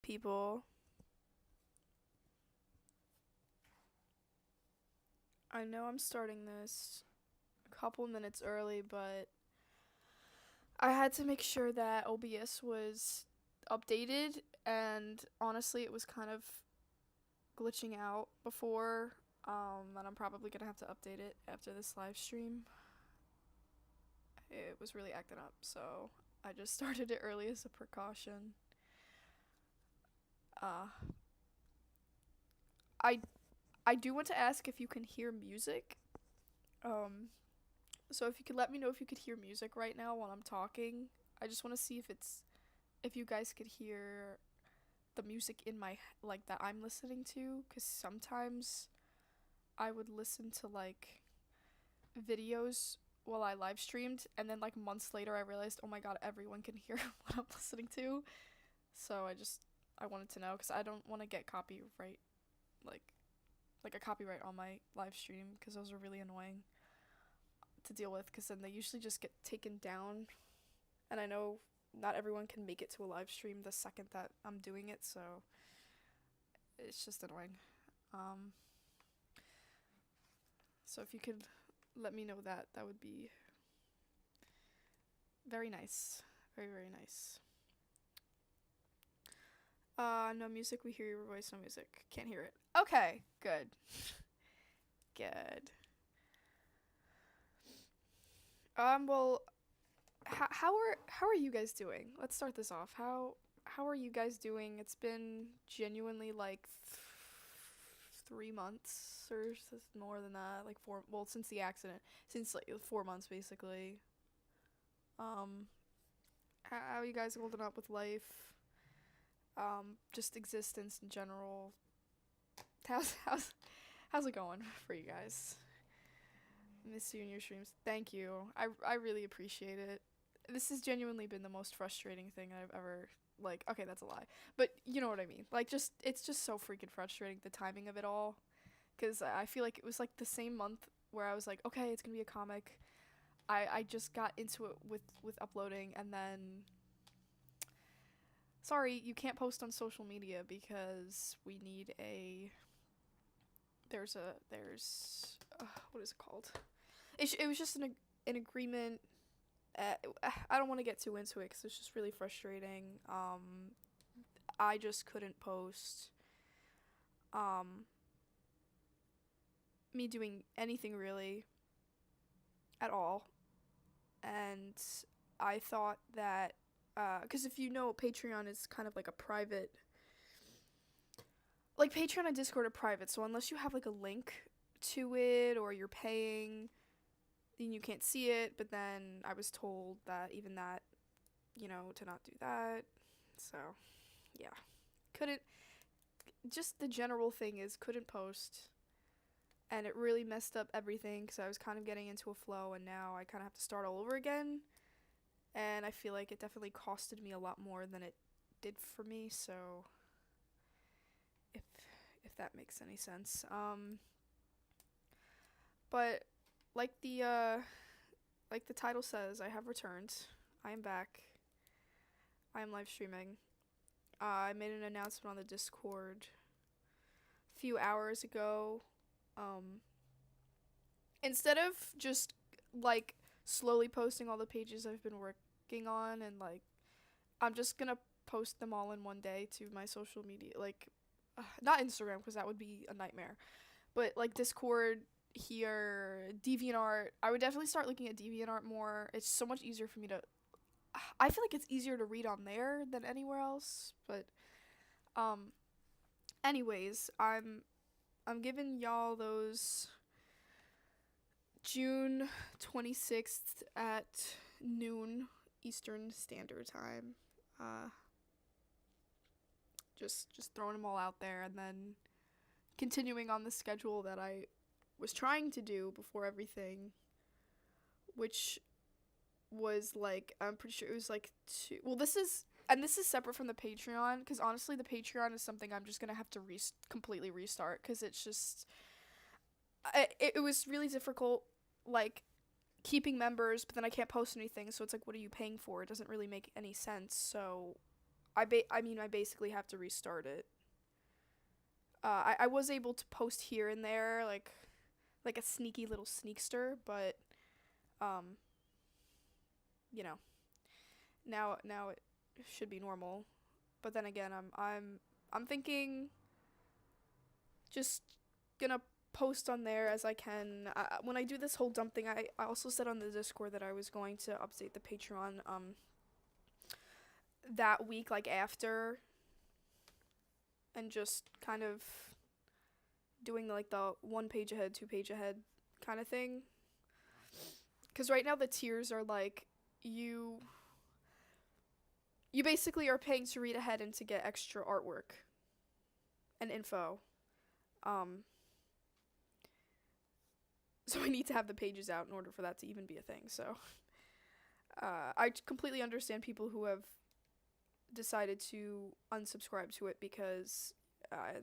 people. I know I'm starting this a couple minutes early, but I had to make sure that OBS was updated, and honestly, it was kind of glitching out before, and I'm probably gonna have to update it after this live stream. It was really acting up, so I just started it early as a precaution. Uh, I I do want to ask if you can hear music. Um, so if you could let me know if you could hear music right now while I'm talking. I just want to see if you guys could hear the music in my like that I'm listening to, cuz sometimes I would listen to like videos while I live streamed, and then like months later I realized, "Oh my god, everyone can hear what I'm listening to." So I wanted to know cuz I don't want to get copyright like like a copyright on my live stream cuz those are really annoying to deal with cuz then they usually just get taken down, and I know not everyone can make it to a live stream the second that I'm doing it, so it's just annoying. Um, so if you could let me know that, that would be very nice. Very, very nice. No music, we hear your voice, no music. Can't hear it. Okay, good. Good. Well, how are you guys doing? Let's start this off. How are you guys doing? It's been genuinely like 3 months or more than that, like four. Well, since the accident, since like 4 months basically. Um, how are you guys holding up with life? Just existence in general. How's it going for you guys? Miss you in your streams. Thank you. I really appreciate it. This has genuinely been the most frustrating thing I've ever like. Okay, that's a lie, but you know what I mean. Like, just it's just so freaking frustrating the timing of it all, because I feel like it was like the same month where I was like, okay, it's gonna be a comic. I just got into it with uploading, and then sorry, you can't post on social media because we need a there's what is it called? It was just an agreement. I don't want to get too into it because it's just really frustrating. I just couldn't post um, me doing anything really at all, and I thought that because if you know, Patreon is kind of like a private, like Patreon and Discord are private, so unless you have like a link to it or you're paying, then you can't see it. But then I was told that even that, to not do that. So yeah, couldn't. Just the general thing is couldn't post, and it really messed up everything because I was kind of getting into a flow, and now I kind of have to start all over again. And I feel like it definitely costed me a lot more than it did for me. So if if that makes any sense. But like the title says, I have returned. I am back. I am live streaming. I made an announcement on the Discord a few hours ago. Um, Instead of just like slowly posting all the pages I've been working on, and like I'm just gonna post them all in one day to my social media, like not Instagram because that would be a nightmare, but like Discord here, DeviantArt. I would definitely start looking at DeviantArt more. It's so much easier for me to. I feel like it's easier to read on there than anywhere else. But um, anyways, I'm giving y'all those June 26th at noon Eastern Standard Time. Uh, just throwing them all out there, and then continuing on the schedule that I was trying to do before everything, which was like, I'm pretty sure it was like two. Well, this is separate from the Patreon, because honestly, the Patreon is something I'm just gonna have to completely restart, because it's just it was really difficult, like keeping members, but then I can't post anything, so it's like, what are you paying for? It doesn't really make any sense. So I basically have to restart it. I was able to post here and there, like a sneaky little sneakster, but um, you know, now it should be normal. But then again, I'm thinking just gonna post on there as I can. When I do this whole dump thing, I also said on the Discord that I was going to update the Patreon that week, like after, and just kind of doing like the 1 page ahead, 2 page ahead kind of thing. Because right now the tiers are like you you basically are paying to read ahead and to get extra artwork and info. Um, so I need to have the pages out in order for that to even be a thing. So I completely understand people who have decided to unsubscribe to it because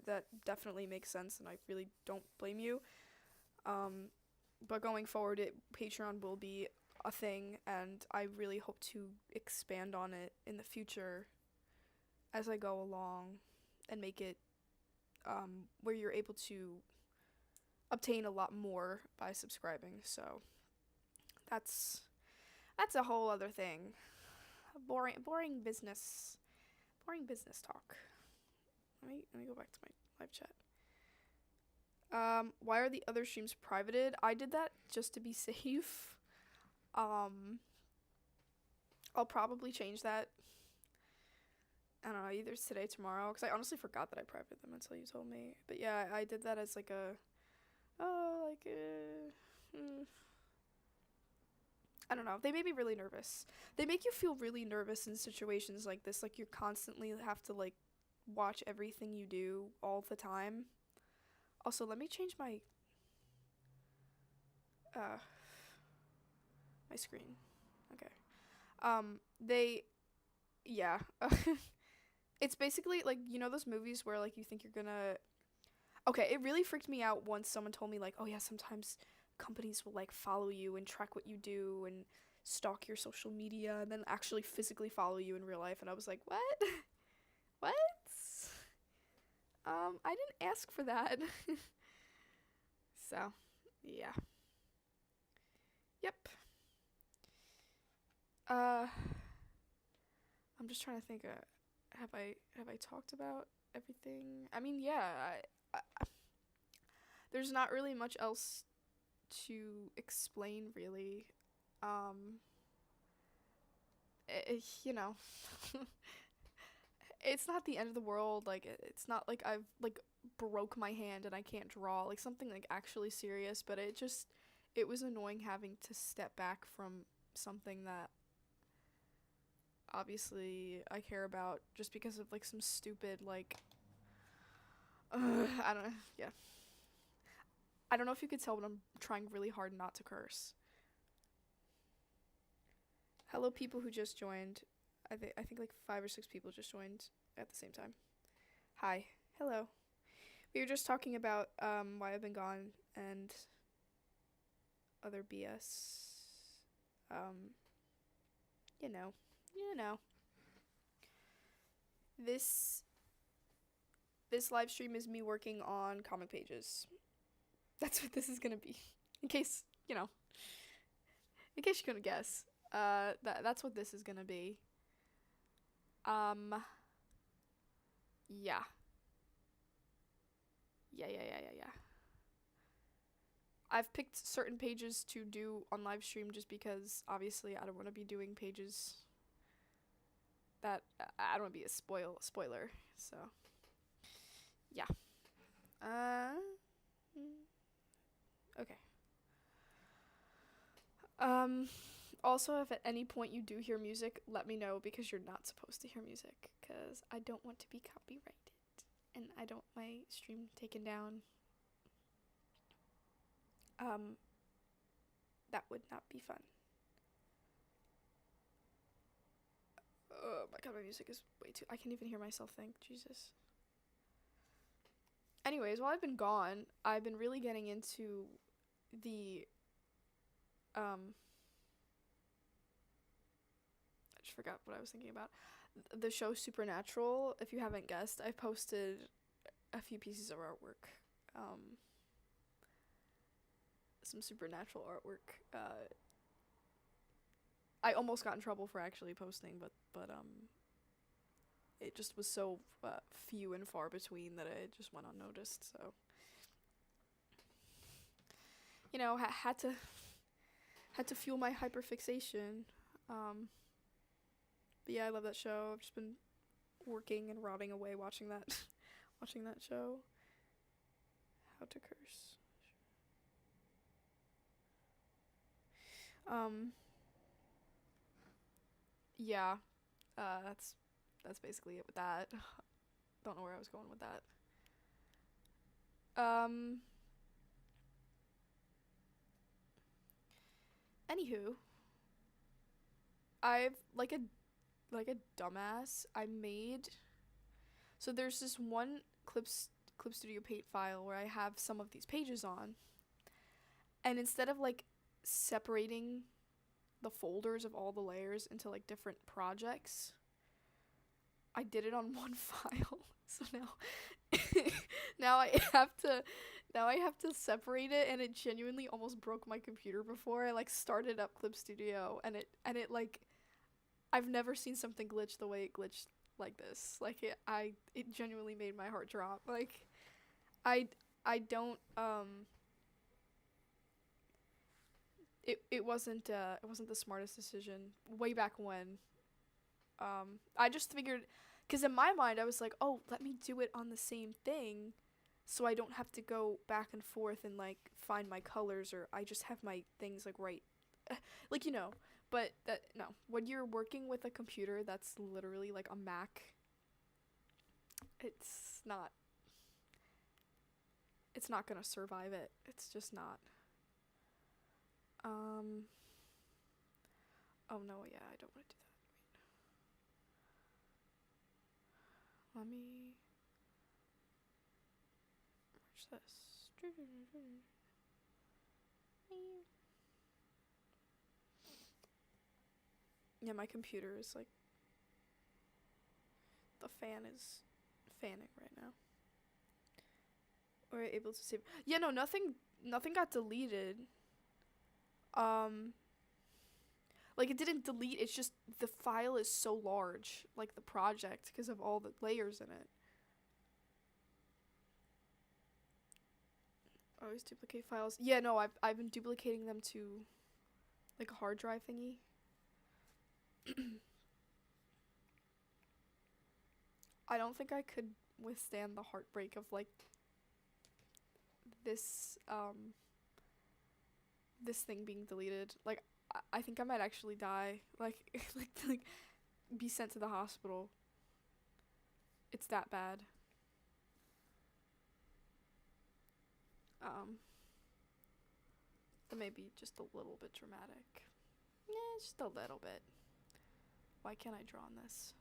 that definitely makes sense, and I really don't blame you. Um, but going forward, Patreon will be a thing, and I really hope to expand on it in the future as I go along and make it where you're able to obtain a lot more by subscribing. So that's a whole other thing. Boring business talk. Let me go back to my live chat. Why are the other streams privated? I did that just to be safe. I'll probably change that. I don't know, either today, tomorrow, because I honestly forgot that I privated them until you told me. But yeah, I did that as like a, I don't know. They made me really nervous. They make you feel really nervous in situations like this. Like you constantly have to like watch everything you do all the time. Also, let me change my my screen. Okay. They yeah. It's basically like, you know those movies where like you think you're gonna Okay, it really freaked me out once someone told me like, "Oh yeah, sometimes companies will like follow you and track what you do and stalk your social media and then actually physically follow you in real life." And I was like, "What? What? I didn't ask for that." So, yeah. Yep. Uh I'm just trying to think have I talked about everything? I mean, yeah, there's not really much else to explain really. Um you know, it's not the end of the world. Like it's not like I've like broke my hand and I can't draw, like something like actually serious, but it was annoying having to step back from something that obviously I care about just because of like some stupid like I don't know. Yeah. I don't know if you could tell, but I'm trying really hard not to curse. Hello, people who just joined. I think like 5 or 6 people just joined at the same time. Hi. Hello. We were just talking about why I've been gone and other BS. Um, you know, you know. This this live stream is me working on comic pages. That's what this is gonna be. In case in case you couldn't guess. That's what this is gonna be. Um, yeah. Yeah. I've picked certain pages to do on live stream just because obviously I don't want to be doing pages that I don't want to be a spoiler. So, yeah. Uh okay. Um Also, if at any point you do hear music, let me know because you're not supposed to hear music cuz I don't want to be copyrighted and I don't want my stream taken down. Um that would not be fun. Oh my god, my music is way too. I can't even hear myself think. Jesus. Anyways, while I've been gone, I've been really getting into the I just forgot what I was thinking about. the show Supernatural. If you haven't guessed, I posted a few pieces of artwork. Um, some Supernatural artwork. I almost got in trouble for actually posting, but it just was so few and far between that it just went unnoticed. So had to fuel my hyperfixation. Um, but yeah, I love that show. I've just been working and rotting away watching that watching that show. How to curse. Um, yeah, that's basically it with that. Don't know where I was going with that. Um, Anywho, I've like a dumbass. I made so there's this one Clip Studio Paint file where I have some of these pages on, and instead of like separating the folders of all the layers into like different projects, I did it on one file. So now now I have to separate it, and it genuinely almost broke my computer before I like started up Clip Studio, and it like I've never seen something glitch the way it glitched like this. Like it genuinely made my heart drop. Like I I don't it wasn't the smartest decision way back when. I just figured, because in my mind I was like, oh, let me do it on the same thing, so I don't have to go back and forth and like find my colors, or I just have my things like right, like But that no, when you're working with a computer that's literally like a Mac, it's not it's not gonna survive it. It's just not. Um. Oh no, yeah, I don't want to do that. Let me merge this. Yeah, my computer is like the fan is fanning right now. We're able to save. Yeah, no, nothing got deleted. Um, like it didn't delete. It's just the file is so large, like the project, because of all the layers in it. Always duplicate files. Yeah, no, I've been duplicating them to like a hard drive thingy. I don't think I could withstand the heartbreak of like this this thing being deleted. Like I think I might actually die. Like like be sent to the hospital. It's that bad. Um, that may be just a little bit dramatic. Yeah, just a little bit. Why can't I draw on this?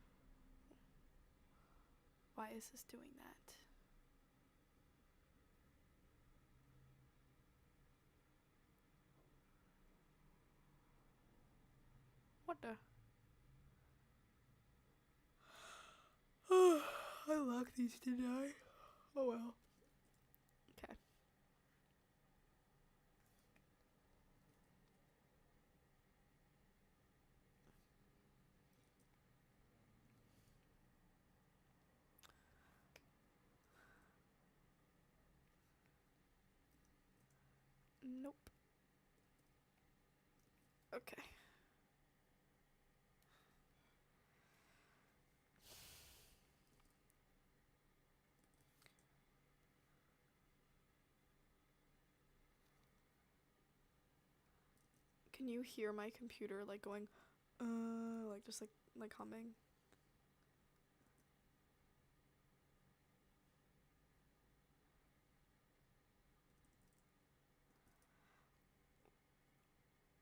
Why is this doing that? What the? I locked these, didn't I? Oh well. Okay. Nope. Okay. Can you hear my computer like going, like just like humming?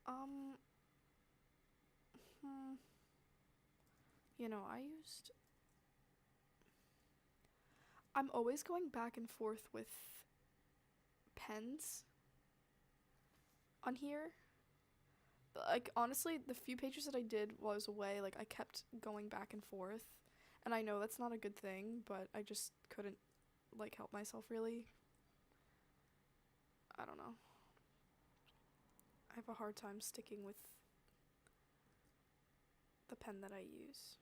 Um, hmm. I used. I'm always going back and forth with pens on here. like honestly, the few pages that I did while I was away, like I kept going back and forth, and I know that's not a good thing, but I just couldn't like help myself really. I don't know. I have a hard time sticking with the pen that I use.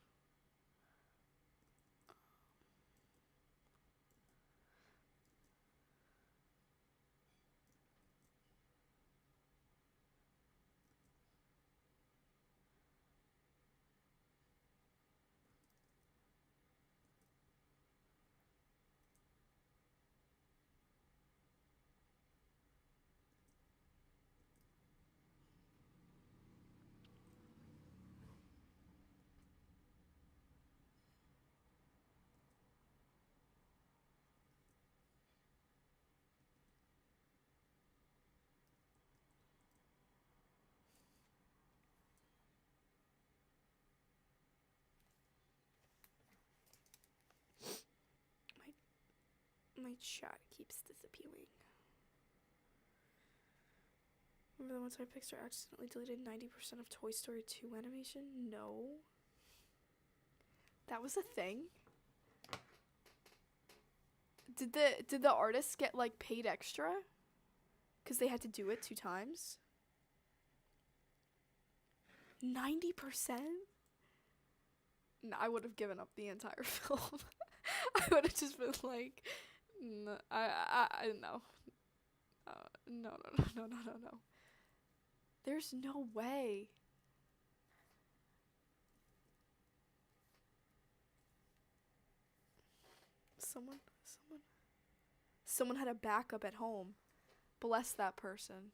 My chat keeps disappearing. Remember the one time Pixar accidentally deleted 90% of Toy Story 2 animation? No. That was a thing? Did the artists get like paid extra? Cuz they had to do it 2 times? 90%? No, I would have given up the entire film. I would have just been like, no, I no. No, no, no, no, no, no, no. There's no way. Someone had a backup at home. Bless that person.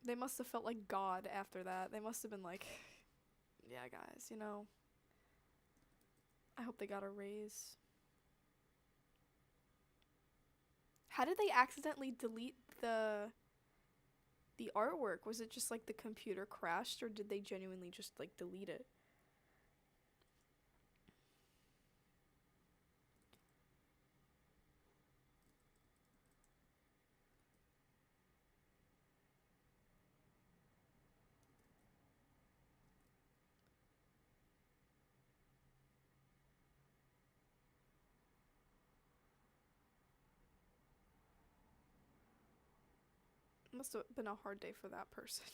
They must have felt like God after that. They must have been like, yeah, guys, I hope they got a raise. How did they accidentally delete the artwork? Was it just like the computer crashed or did they genuinely just like delete it? It must have been a hard day for that person.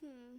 Hmm.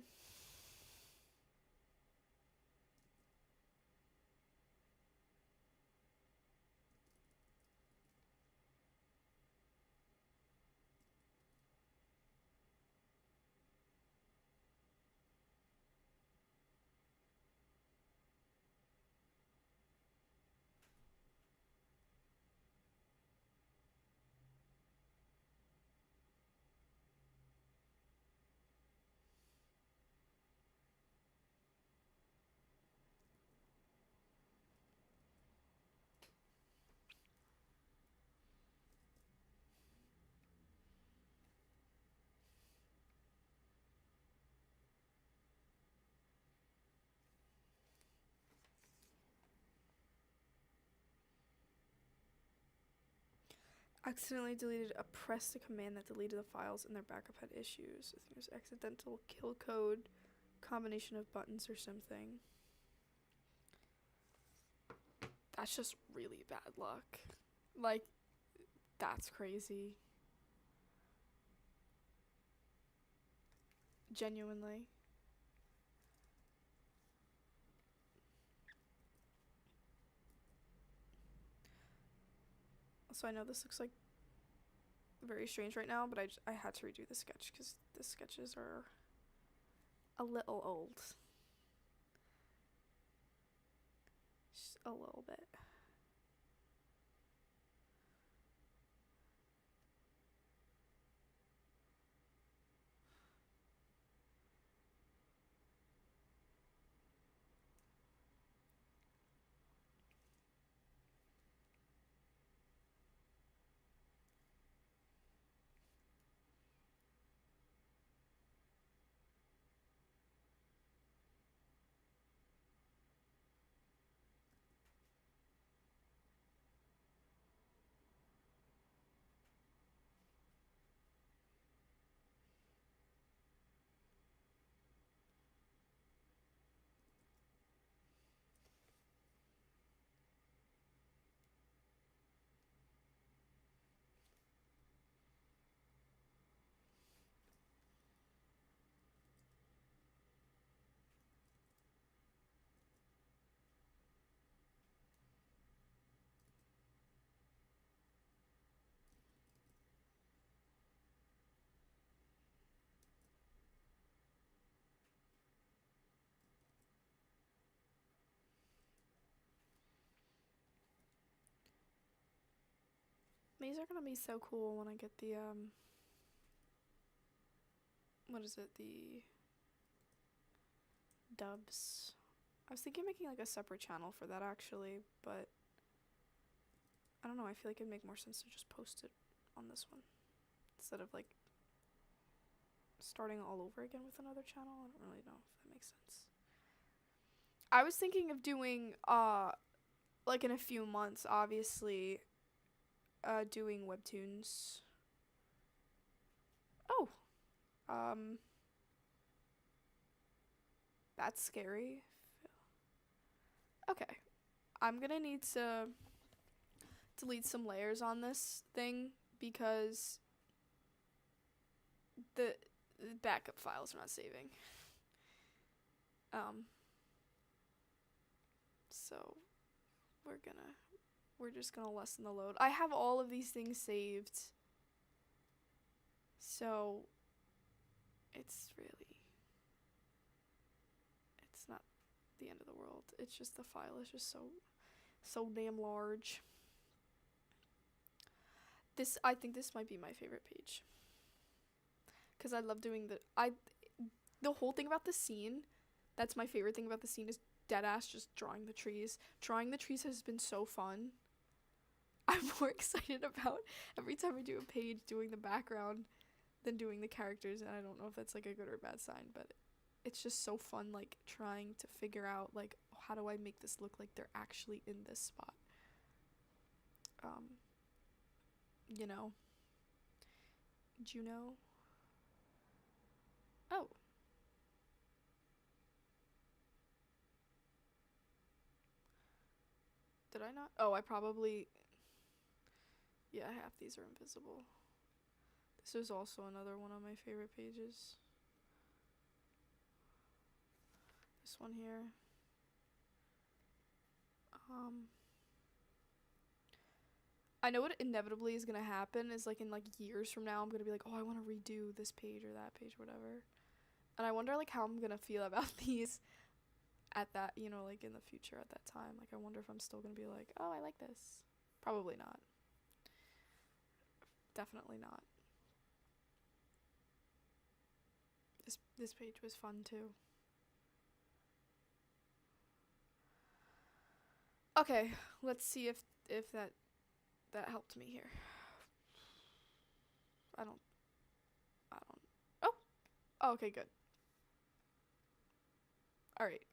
Accidentally deleted a press the command that deleted the files and their backup had issues. I think it was accidental kill code, combination of buttons or something. That's just really bad luck. Like, that's crazy. Genuinely. So I know this looks like very strange right now, but I had to redo the sketch because the sketches are a little old. Just a little bit. These are gonna be so cool when I get the what is it, the dubs. I was thinking of making like a separate channel for that actually, but I don't know, I feel like it'd make more sense to just post it on this one instead of like starting all over again with another channel. I don't really know if that makes sense. I was thinking of doing like in a few months obviously doing webtoons. Oh, um that's scary. Okay. I'm gonna need to delete some layers on this thing because the backup files are not saving. Um so we're just gonna lessen the load. I have all of these things saved. So it's not the end of the world. It's just the file is just so damn large. I think this might be my favorite page. Cuz I love doing the whole thing about the scene. That's my favorite thing about the scene is deadass just drawing the trees. Drawing the trees has been so fun. I'm more excited about every time I do a page doing the background than doing the characters, and I don't know if that's like a good or bad sign, but it's just so fun like trying to figure out like how do I make this look like they're actually in this spot. Um you know. Juno. Oh, did I not? Oh, I probably yeah, half these are invisible. This is also another one of my favorite pages. this one here. I know what inevitably is gonna happen is like in like years from now I'm gonna be like, oh, I want to redo this page or that page, whatever. And I wonder like how I'm gonna feel about these at that, you know, like in the future at that time. Like I wonder if I'm still gonna be like, oh, I like this. Probably not. Definitely not. This page was fun too. Okay, let's see if that helped me here. I don't. Oh. Oh, okay, good. All right.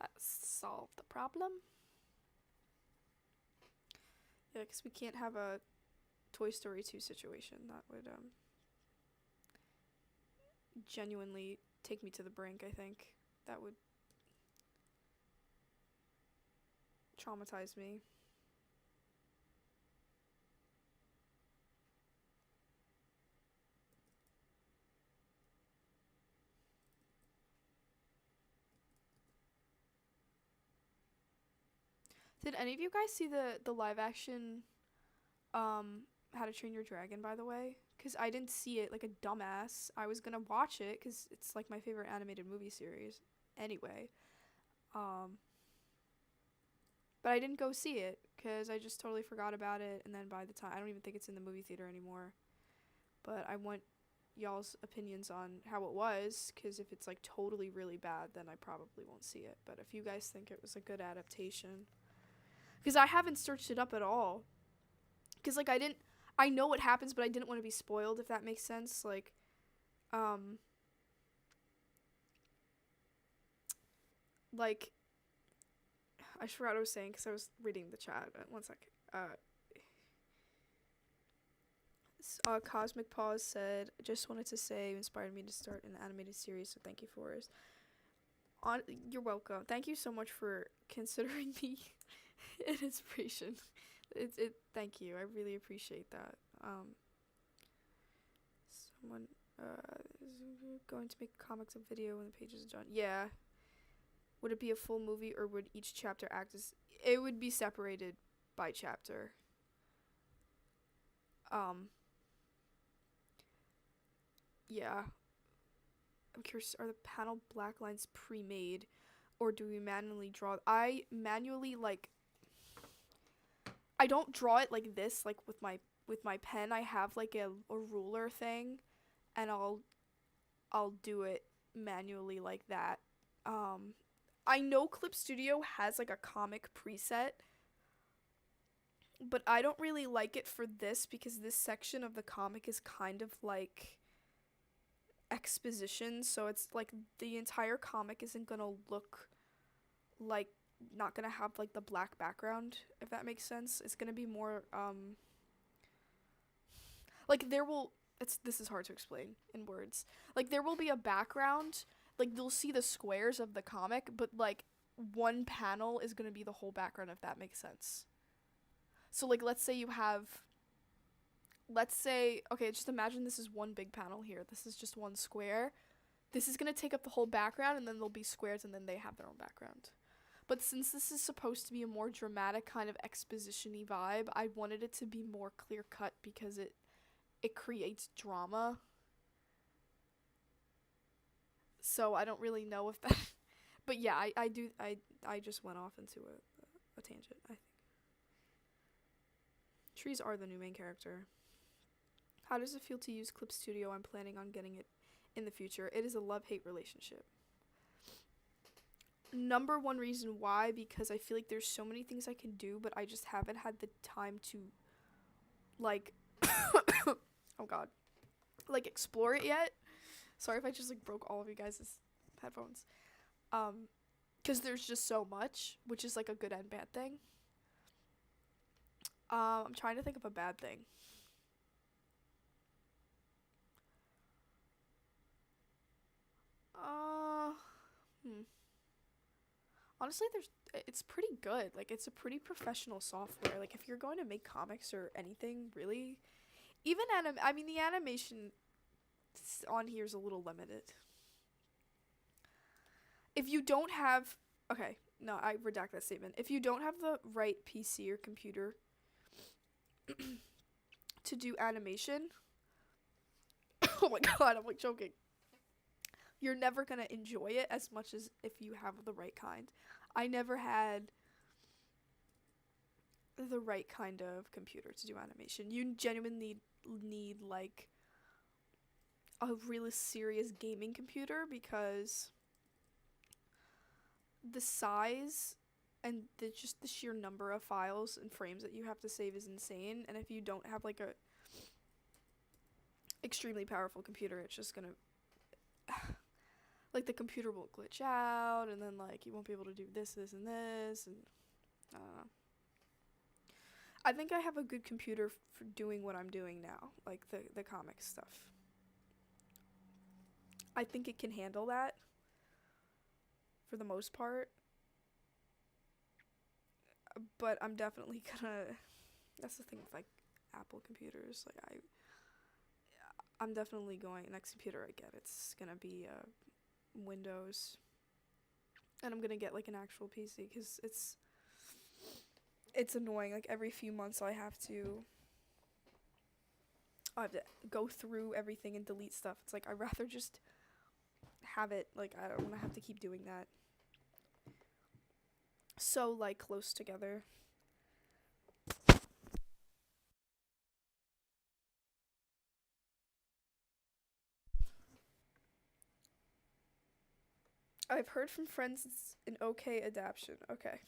That solved the problem. Yeah, because we can't have a Toy Story 2 situation. That would genuinely take me to the brink, I think. That would traumatize me. Did any of you guys see the live action How to Train Your Dragon, by the way? Because I didn't see it like a dumbass. I was gonna watch it because it's like my favorite animated movie series anyway. But I didn't go see it because I just totally forgot about it. And then by the time, I don't even think it's in the movie theater anymore. But I want y'all's opinions on how it was, because if it's like totally really bad, then I probably won't see it. But if you guys think it was a good adaptation, because I haven't searched it up at all, because like I know what happens, but I didn't want to be spoiled, if that makes sense. Like like I forgot what I was saying because I was reading the chat. One sec. Cosmic Pause said, just wanted to say you inspired me to start an animated series, so thank you for it. You're welcome. Thank you so much for considering me an inspiration. Thank you. I really appreciate that. Someone is going to make comics a video when the page is done. Yeah. Would it be a full movie, or would each chapter act as... It would be separated by chapter. Yeah. I'm curious, are the panel black lines pre-made, or do we manually draw? I manually, like... I don't draw it like this, like with my pen. I have like a ruler thing, and I'll do it manually like that. I know Clip Studio has like a comic preset, but I don't really like it for this because this section of the comic is kind of like exposition, so it's like the entire comic isn't gonna look like, not gonna have like the black background, if that makes sense. It's gonna be more like this is hard to explain in words. Like there will be a background, like you'll see the squares of the comic, but like one panel is gonna be the whole background, if that makes sense. So like let's say okay, just imagine this is one big panel here. This is just one square. This is gonna take up the whole background, and then there'll be squares, and then they have their own background. But since this is supposed to be a more dramatic kind of exposition-y vibe, I wanted it to be more clear-cut because it creates drama. So I don't really know if that... But yeah, I just went off into a tangent, I think. Trees are the new main character. How does it feel to use Clip Studio? I'm planning on getting it in the future. It is a love-hate relationship. Number one reason why, because I feel like there's so many things I can do, but I just haven't had the time to, like, oh god, like, explore it yet. Sorry if I just, like, broke all of you guys' headphones. Because there's just so much, which is, like, a good and bad thing. I'm trying to think of a bad thing. Honestly, it's pretty good. Like, it's a pretty professional software. Like, if you're going to make comics or anything, really, even the animation on here is a little limited. If you don't have, okay, no, I redact that statement. If you don't have the right PC or computer to do animation, oh my god, I'm like choking. You're never gonna enjoy it as much as if you have the right kind. I never had the right kind of computer to do animation. You genuinely need like a really serious gaming computer because the size and just the sheer number of files and frames that you have to save is insane. And if you don't have like a extremely powerful computer, it's just gonna like the computer will glitch out, and then like you won't be able to do this, and this, and I think I have a good computer for doing what I'm doing now, like the comic stuff. I think it can handle that for the most part, but I'm definitely gonna. That's the thing with like Apple computers. Like I'm definitely going next computer I get. It's gonna be Windows, and I'm gonna get like an actual PC because it's annoying. Like every few months I have to go through everything and delete stuff. It's like I'd rather just have it. Like I don't want to have to keep doing that. So like close together. I've heard from friends it's an okay adaptation. Okay.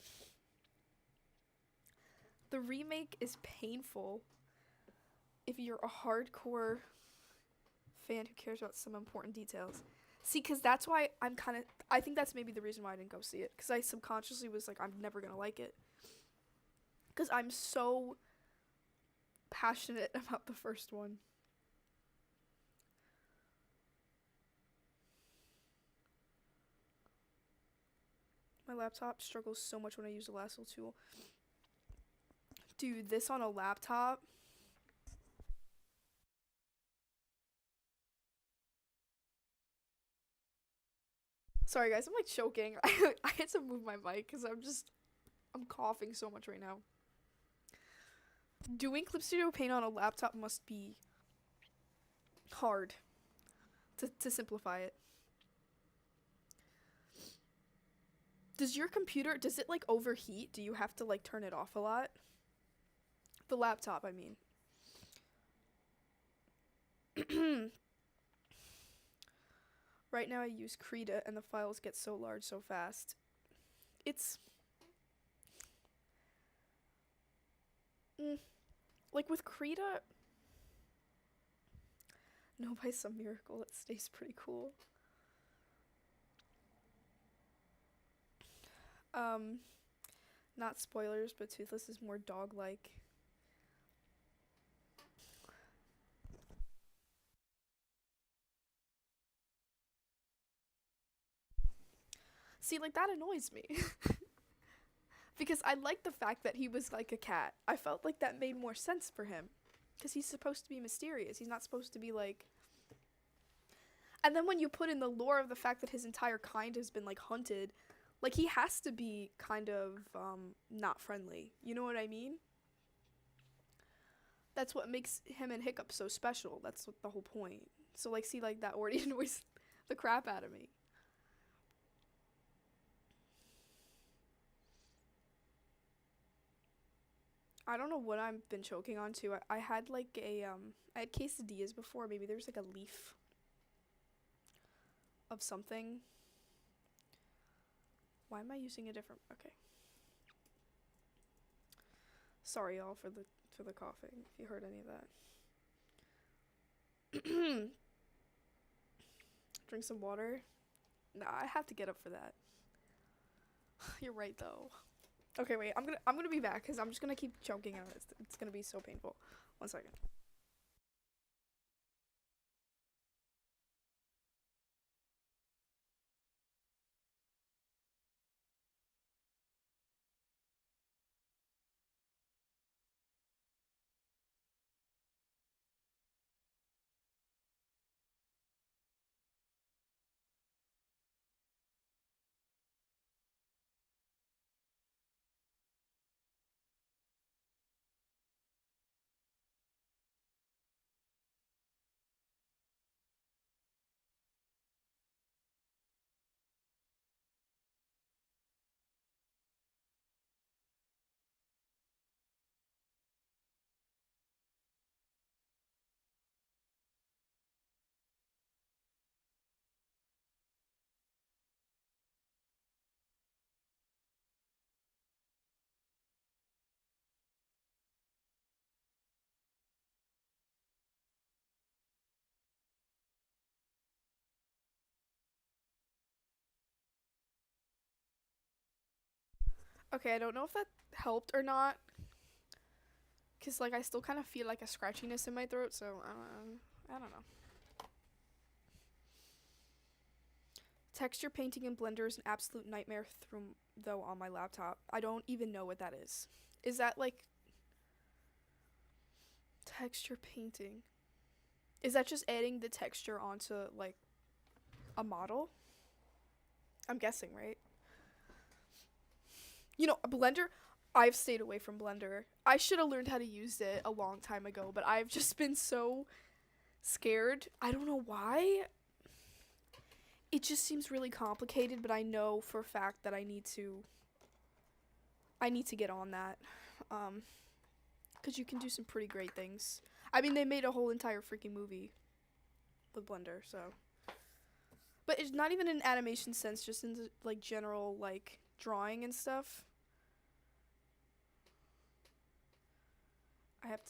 The remake is painful if you're a hardcore fan who cares about some important details. See, because that's why I think that's maybe the reason why I didn't go see it. Because I subconsciously was like, I'm never going to like it. Because I'm so passionate about the first one. My laptop struggles so much when I use the lasso tool. Dude, this on a laptop. Sorry guys, I'm like choking. I had to move my mic because I'm coughing so much right now. Doing Clip Studio Paint on a laptop must be hard to simplify it. Does your computer, does it like overheat? Do you have to like turn it off a lot? The laptop, I mean. Right now I use Krita and the files get so large so fast. It's like with Krita, no, by some miracle it stays pretty cool. Not spoilers, but Toothless is more dog-like. See, like that annoys me. Because I like the fact that he was like a cat. I felt like that made more sense for him. Because he's supposed to be mysterious. He's not supposed to be like. And then when you put in the lore of the fact that his entire kind has been like hunted, like he has to be kind of not friendly. You know what I mean? That's what makes him and Hiccup so special. That's what the whole point. So like, see, like that already annoys the crap out of me. I don't know what I've been choking on to. I had like I had quesadillas before. Maybe there's like a leaf of something. Why am I using a different? Okay. Sorry y'all for the coughing. If you heard any of that. Drink some water. Nah, I have to get up for that. You're right though. Okay, wait. I'm gonna be back because I'm just gonna keep choking on it. It's gonna be so painful. 1 second. Okay, I don't know if that helped or not, cause like I still kind of feel like a scratchiness in my throat, so I don't know. Texture painting in Blender is an absolute nightmare through though on my laptop. I don't even know what that is. Is that like texture painting? Is that just adding the texture onto like a model? I'm guessing, right? Blender, I've stayed away from Blender. I should have learned how to use it a long time ago, but I've just been so scared. I don't know why. It just seems really complicated, but I know for a fact that I need to get on that. Um cuz you can do some pretty great things. I mean, they made a whole entire freaking movie with Blender, so but it's not even in animation sense, just in the, like general like drawing and stuff. I have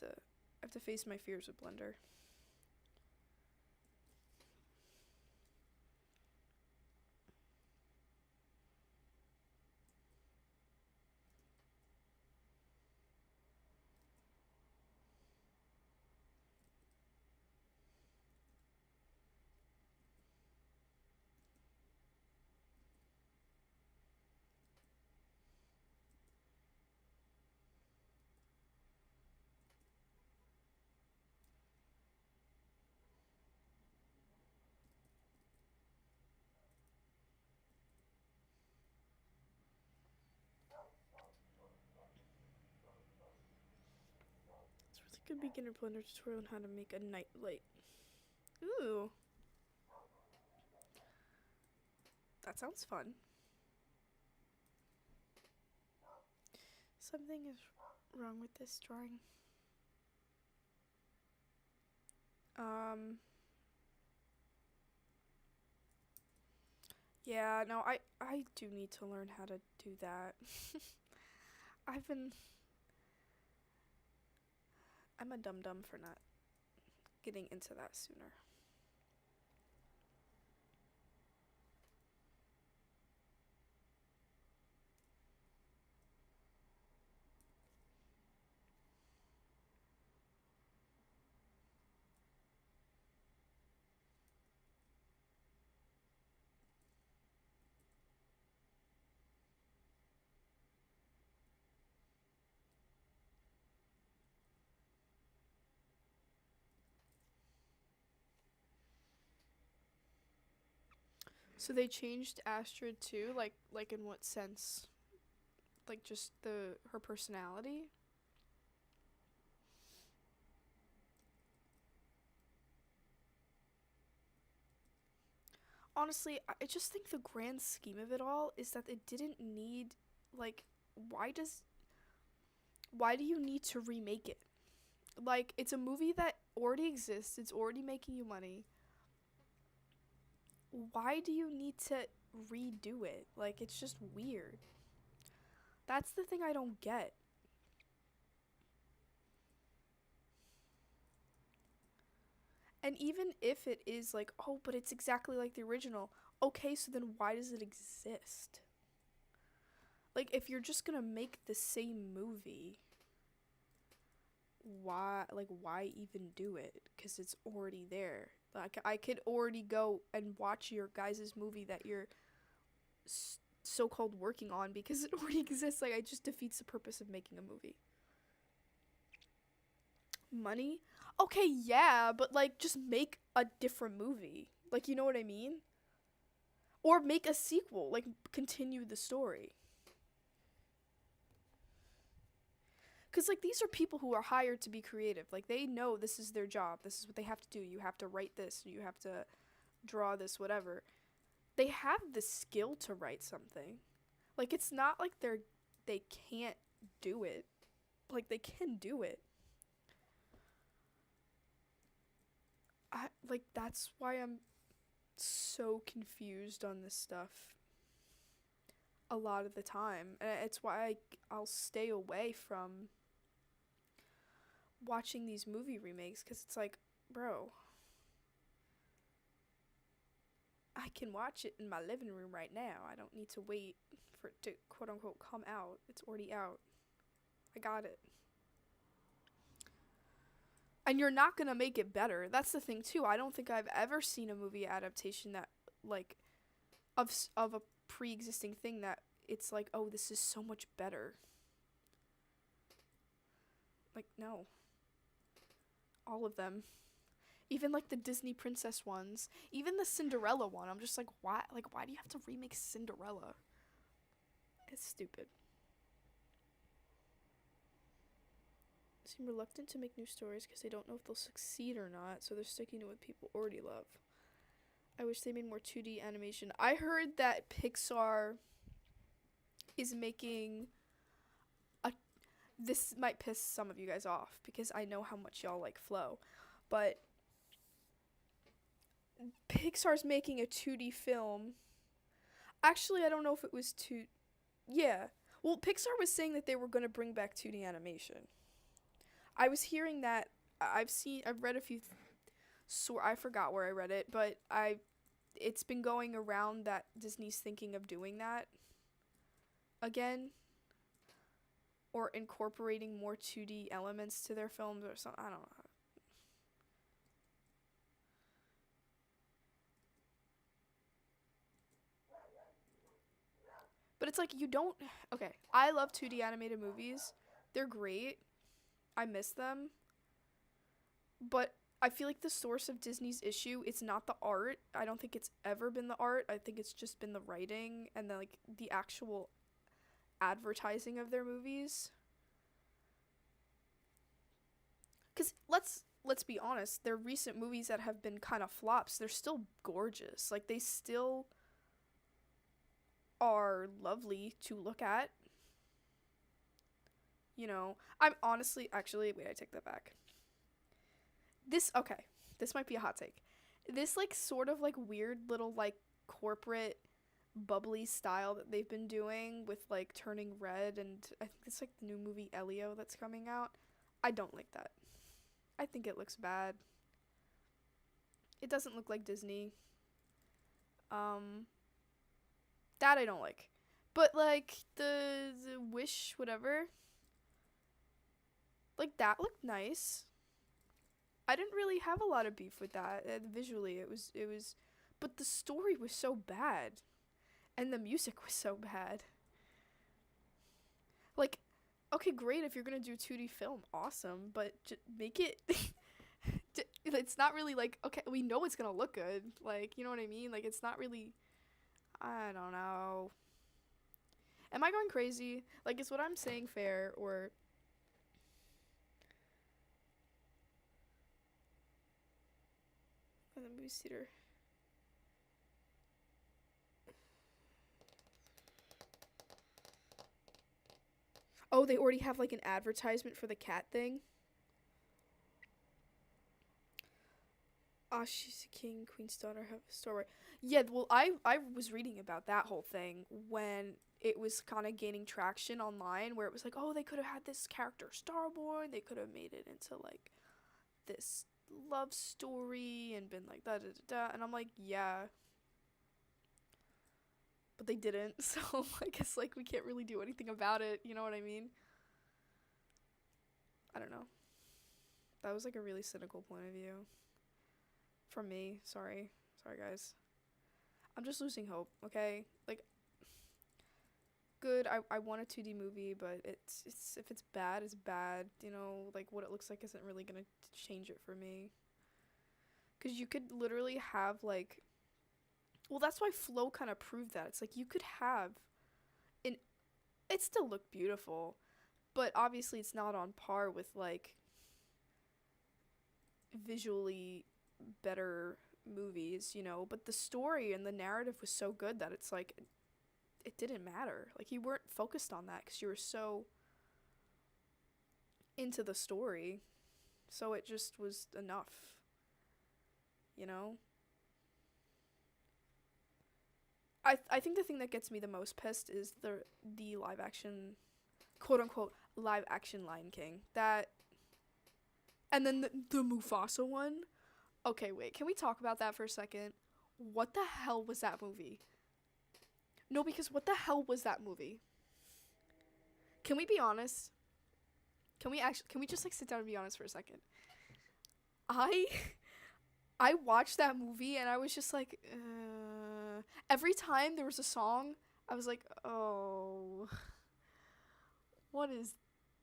to face my fears with Blender. It's a really good beginner Blender tutorial on how to make a night light. Ooh, that sounds fun. Something is wrong with this drawing. Um, yeah, no, I do need to learn how to do that. I've been I'm a dum dum for not getting into that sooner. So they changed Astrid too, like in what sense? Like just the her personality? Honestly, I just think the grand scheme of it all is that it didn't need like why does why do you need to remake it? Like it's a movie that already exists, it's already making you money. Why do you need to redo it? Like it's just weird. That's the thing I don't get. And even if it is like, oh, but it's exactly like the original, okay, so then why does it exist? Like, if you're just gonna make the same movie, why even do it? Because it's already there. Like, I could already go and watch your guys' movie that you're so called working on because it already exists. Like, it just defeats the purpose of making a movie. Money? Okay, yeah, but like, just make a different movie. Like, you know what I mean? Or make a sequel, like continue the story. Cuz like these are people who are hired to be creative. Like they know this is their job. This is what they have to do. You have to write this, you have to draw this, whatever. They have the skill to write something. Like it's not like they can't do it. Like they can do it. I like that's why I'm so confused on this stuff a lot of the time. And it's why I'll stay away from watching these movie remakes because it's like, bro, I can watch it in my living room right now. I don't need to wait for it to quote unquote come out. It's already out. I got it. And you're not gonna make it better. That's the thing too. I don't think I've ever seen a movie adaptation that like of a pre-existing thing that it's like, oh, this is so much better. Like, no. All of them. Even like the Disney princess ones, even the Cinderella one. I'm just like, why? Like, why do you have to remake Cinderella? It's stupid. Seem reluctant to make new stories because they don't know if they'll succeed or not, so they're sticking to what people already love. I wish they made more 2D animation. I heard that Pixar is making a. This might piss some of you guys off because I know how much y'all like Flow, but Pixar's making a 2D film. Actually, I don't know if it was 2. Yeah. Well, Pixar was saying that they were going to bring back 2D animation. I was hearing that. I've read a few I forgot where I read it, but it's been going around that Disney's thinking of doing that again, or incorporating more 2D elements to their films or something. I don't know. But it's like you don't. Okay, I love 2D animated movies. They're great. I miss them. But I feel like the source of Disney's issue, it's not the art. I don't think it's ever been the art. I think it's just been the writing and the actual advertising of their movies. Cuz let's be honest, their recent movies that have been kind of flops, they're still gorgeous. Like they still are lovely to look at. I'm honestly actually wait, I take that back. This might be a hot take. This like sort of like weird little like corporate bubbly style that they've been doing with like turning red, and I think it's like the new movie Elio that's coming out. I don't like that. I think it looks bad. It doesn't look like Disney. Um that I don't like. But like the Wish whatever, like that looked nice. I didn't really have a lot of beef with that. Visually, it was, but the story was so bad, and the music was so bad. Like, okay, great if you're gonna do 2D film, awesome, but make it. It's not really like okay, we know it's gonna look good. Like, you know what I mean? Like, it's not really. I don't know. Am I going crazy? Like, is what I'm saying fair or? The movie theater. Oh, they already have like an advertisement for the cat thing. Ah, she's a king, queen's daughter, have a story. Yeah, well, I was reading about that whole thing when it was kind of gaining traction online, where it was like, oh, they could have had this character Starborn, they could have made it into like this love story and been like da da da da, and I'm like, yeah, but they didn't, so I guess like we can't really do anything about it. You know what I mean? I don't know. That was like a really cynical point of view from me. Sorry guys. I'm just losing hope. Okay, like good. I want a 2D movie, but it's if it's bad, it's bad. Like what it looks like isn't really gonna change it for me. Cause you could literally have like, well, that's why Flow kind of proved that. It's like you could have, an, it still looked beautiful, but obviously it's not on par with like visually better movies, but the story and the narrative was so good that it's like it didn't matter. Like you weren't focused on that because you were so into the story, so it just was enough, you know. I think the thing that gets me the most pissed is the live action, quote unquote live action Lion King, that, and then the Mufasa one. Okay, wait, can we talk about that for a second? What the hell was that movie? No, because what the hell was that movie? Can we be honest? Can we just like sit down and be honest for a second? I I watched that movie and I was just like, every time there was a song, I was like, oh, what is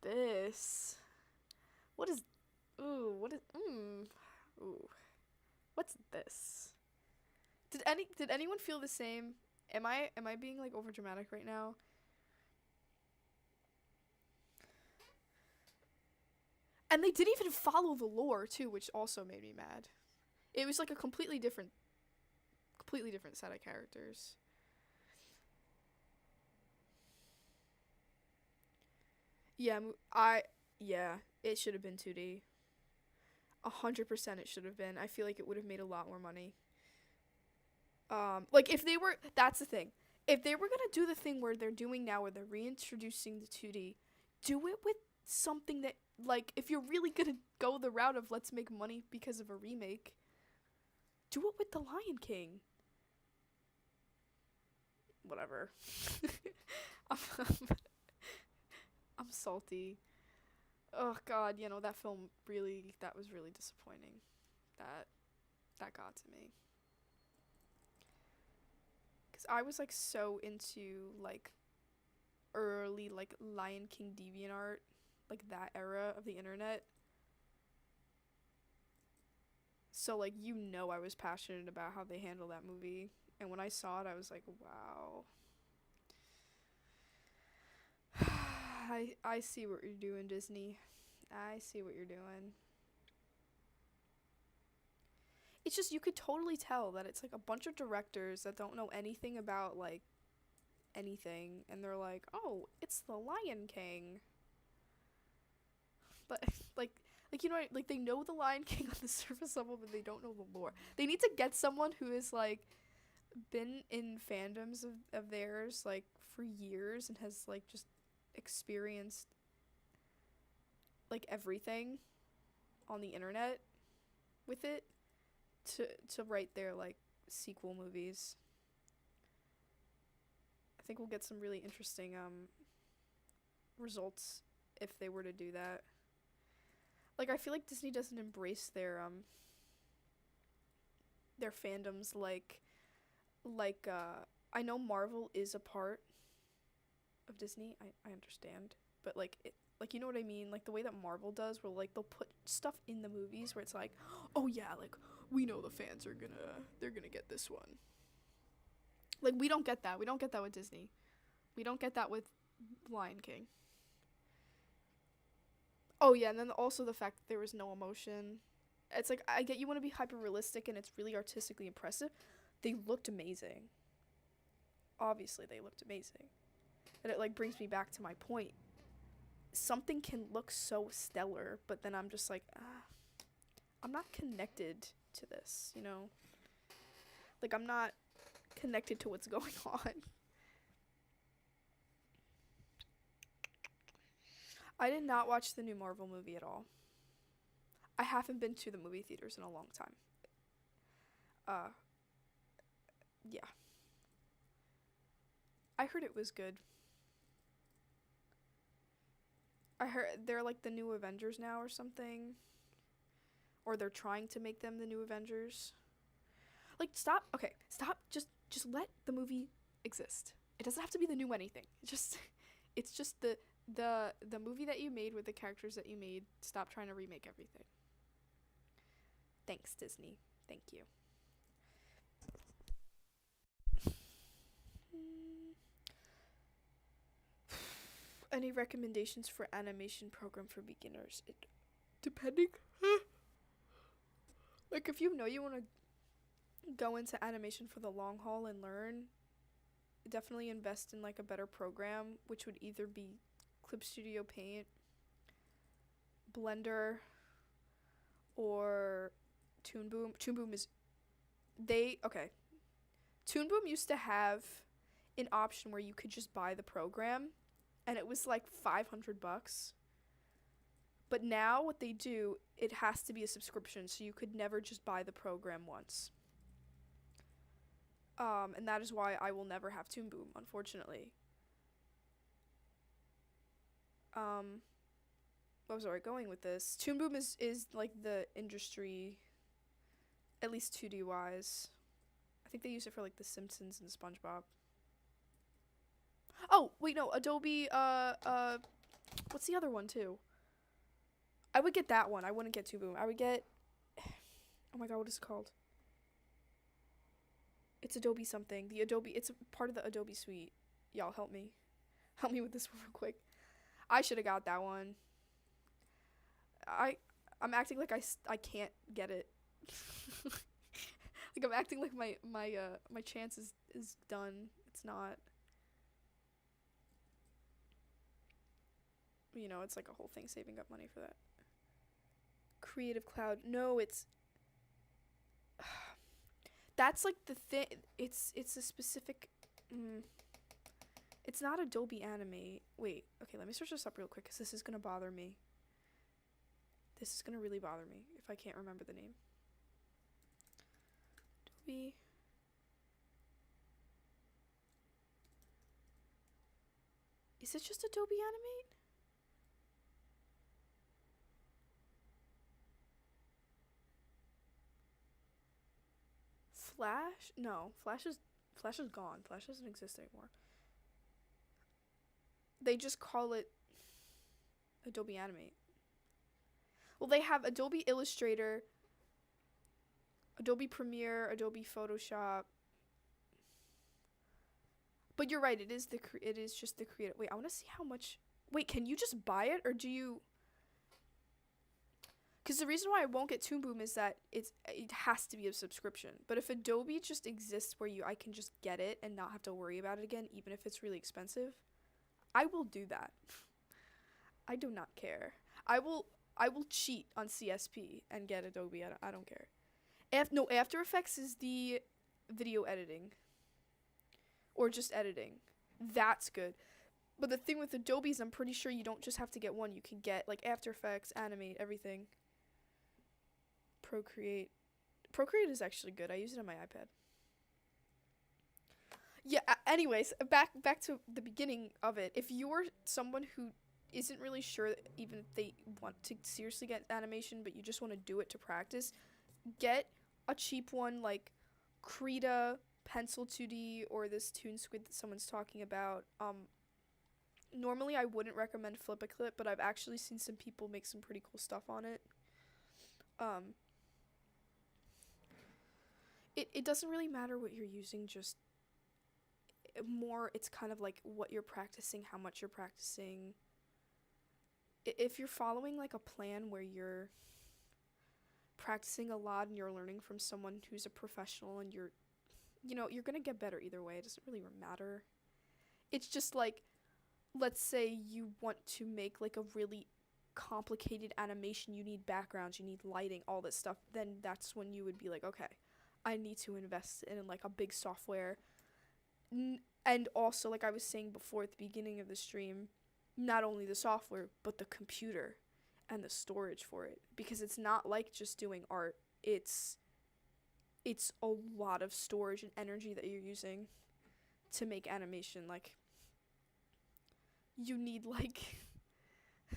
this? What is, ooh, what's this? Did anyone feel the same? Am I being like over dramatic right now? And they didn't even follow the lore too, which also made me mad. It was like a completely different set of characters. Yeah, yeah, it should have been 2D. 100% it should have been. I feel like it would have made a lot more money. Like if they were, that's the thing. If they were gonna do the thing where they're doing now, where they're reintroducing the 2D, do it with something that, like, if you're really gonna go the route of let's make money because of a remake, do it with The Lion King. Whatever. I'm, I'm salty. Oh God, that film really, that was really disappointing. That that got to me. Cause I was like so into like early like Lion King DeviantArt, like that era of the internet. So like I was passionate about how they handle that movie, and when I saw it, I was like, wow. I see what you're doing, Disney. I see what you're doing. It's just you could totally tell that it's like a bunch of directors that don't know anything about like anything, and they're like, "Oh, it's the Lion King." But like like they know the Lion King on the surface level, but they don't know the lore. They need to get someone who is like been in fandoms of theirs like for years and has like just experienced like everything on the internet with it to write their like sequel movies. I think we'll get some really interesting results if they were to do that. Like I feel like Disney doesn't embrace their fandoms like I know Marvel is a part of Disney. I understand. But like it, like you know what I mean? Like the way that Marvel does where like they'll put stuff in the movies where it's like, "Oh yeah, like we know the fans are they're going to get this one." Like we don't get that. We don't get that with Disney. We don't get that with Lion King. Oh yeah, and then also the fact that there was no emotion. It's like I get you want to be hyper realistic and it's really artistically impressive. They looked amazing. Obviously, they looked amazing. And it like brings me back to my point. Something can look so stellar, but then I'm just like, I'm not connected to this. Like I'm not connected to what's going on. I did not watch the new Marvel movie at all. I haven't been to the movie theaters in a long time. Uh, yeah. I heard it was good. I heard they're like the new Avengers now or something. Or they're trying to make them the new Avengers. Like stop. Okay, stop. Just let the movie exist. It doesn't have to be the new anything. It's just the movie that you made with the characters that you made. Stop trying to remake everything. Thanks, Disney. Thank you. Any recommendations for animation program for beginners? Depending. Like if you want to go into animation for the long haul and learn, definitely invest in like a better program, which would either be Clip Studio Paint, Blender, or Toon Boom. Toon Boom is they okay. Toon Boom used to have an option where you could just buy the program and it was like $500. But now what they do, it has to be a subscription, so you could never just buy the program once. And that is why I will never have Toon Boom, unfortunately. Um, what was I going with this? Toon Boom is like the industry, at least 2D wise. I think they use it for like The Simpsons and SpongeBob. Oh wait, no, Adobe. What's the other one too? I would get that one. I wouldn't get Toon Boom. I would get. Oh my god, what is it called? It's Adobe something. The Adobe. It's part of the Adobe suite. Y'all help me. Help me with this one real quick. I should have got that one. I I'm acting like I can't get it. Like I'm acting like my chance is done. It's not. You know, it's like a whole thing saving up money for that. Creative Cloud. No, it's that's like the thing. It's a specific. Mm, it's not Adobe Animate. Wait. Okay, let me search this up real quick because this is gonna bother me. This is gonna really bother me if I can't remember the name. Adobe. Is it just Adobe Animate? Flash? No, Flash is gone. Flash doesn't exist anymore. They just call it Adobe Animate. Well, they have Adobe Illustrator, Adobe Premiere, Adobe Photoshop. But you're right, it is just the creative. Wait, I want to see how much. Wait, can you just buy it or do you? Because the reason why I won't get Toon Boom is that it has to be a subscription. But if Adobe just exists where I can just get it and not have to worry about it again, even if it's really expensive, I will do that. I do not care. I will cheat on CSP and get Adobe. I don't care. No, After Effects is the video editing or just editing. That's good. But the thing with Adobe is I'm pretty sure you don't just have to get one. You can get like After Effects, Animate, everything. Procreate. Procreate is actually good. I use it on my iPad. Yeah, anyways, back to the beginning of it. If you're someone who isn't really sure even if they want to seriously get animation but you just want to do it to practice, get a cheap one like Krita, Pencil 2D, or this Toon Squid that someone's talking about. Normally I wouldn't recommend Flip a Clip, but I've actually seen some people make some pretty cool stuff on it. Um, it doesn't really matter what you're using, just more it's kind of like what you're practicing, how much you're practicing. If you're following like a plan where you're practicing a lot and you're learning from someone who's a professional and you're going to get better either way. It doesn't really matter. It's just like, let's say you want to make like a really complicated animation, you need backgrounds, you need lighting, all this stuff, then that's when you would be like, okay, I need to invest in like a big software. And also, like I was saying before at the beginning of the stream, not only the software, but the computer and the storage for it. Because it's not like just doing art. It's a lot of storage and energy that you're using to make animation. Like, you need like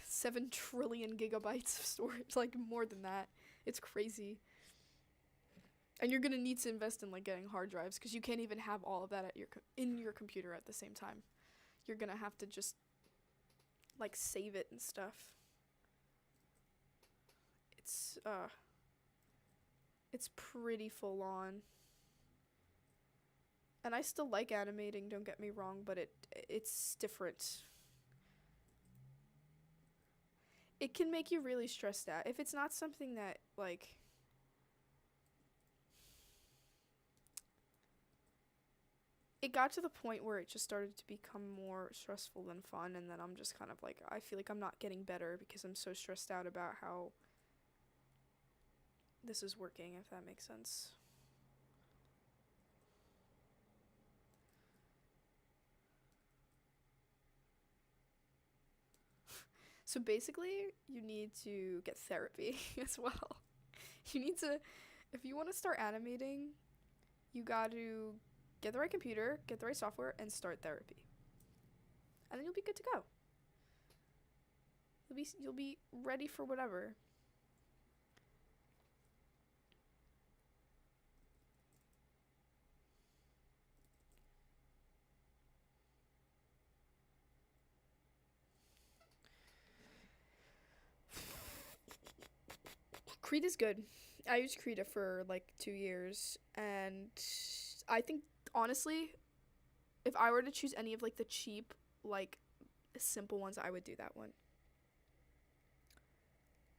7 trillion gigabytes of storage, like more than that. It's crazy. And you're gonna need to invest in like getting hard drives because you can't even have all of that at in your computer at the same time. You're gonna have to just like save it and stuff. It's pretty full on. And I still like animating, don't get me wrong, but it's different. It can make you really stressed out if it's not something that like it got to the point where it just started to become more stressful than fun, and then I'm just kind of like, I feel like I'm not getting better because I'm so stressed out about how this is working, if that makes sense. So basically, you need to get therapy as well. You need to, if you want to start animating, you got to get the right computer, get the right software, and start therapy. And then you'll be good to go. You'll be ready for whatever. Krita is good. I used Krita for like 2 years, and I think honestly, if I were to choose any of like the cheap, like simple ones, I would do that one.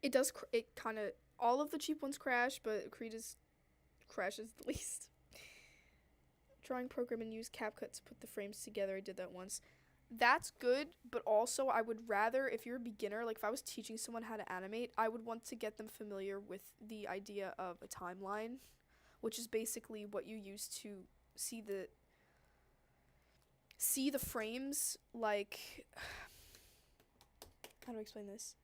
It does. It kind of all of the cheap ones crash, but Krita's crashes the least. Drawing program and use CapCut to put the frames together. I did that once. That's good, but also I would rather, if you're a beginner, like if I was teaching someone how to animate, I would want to get them familiar with the idea of a timeline, which is basically what you use to see the frames, like how do I explain this?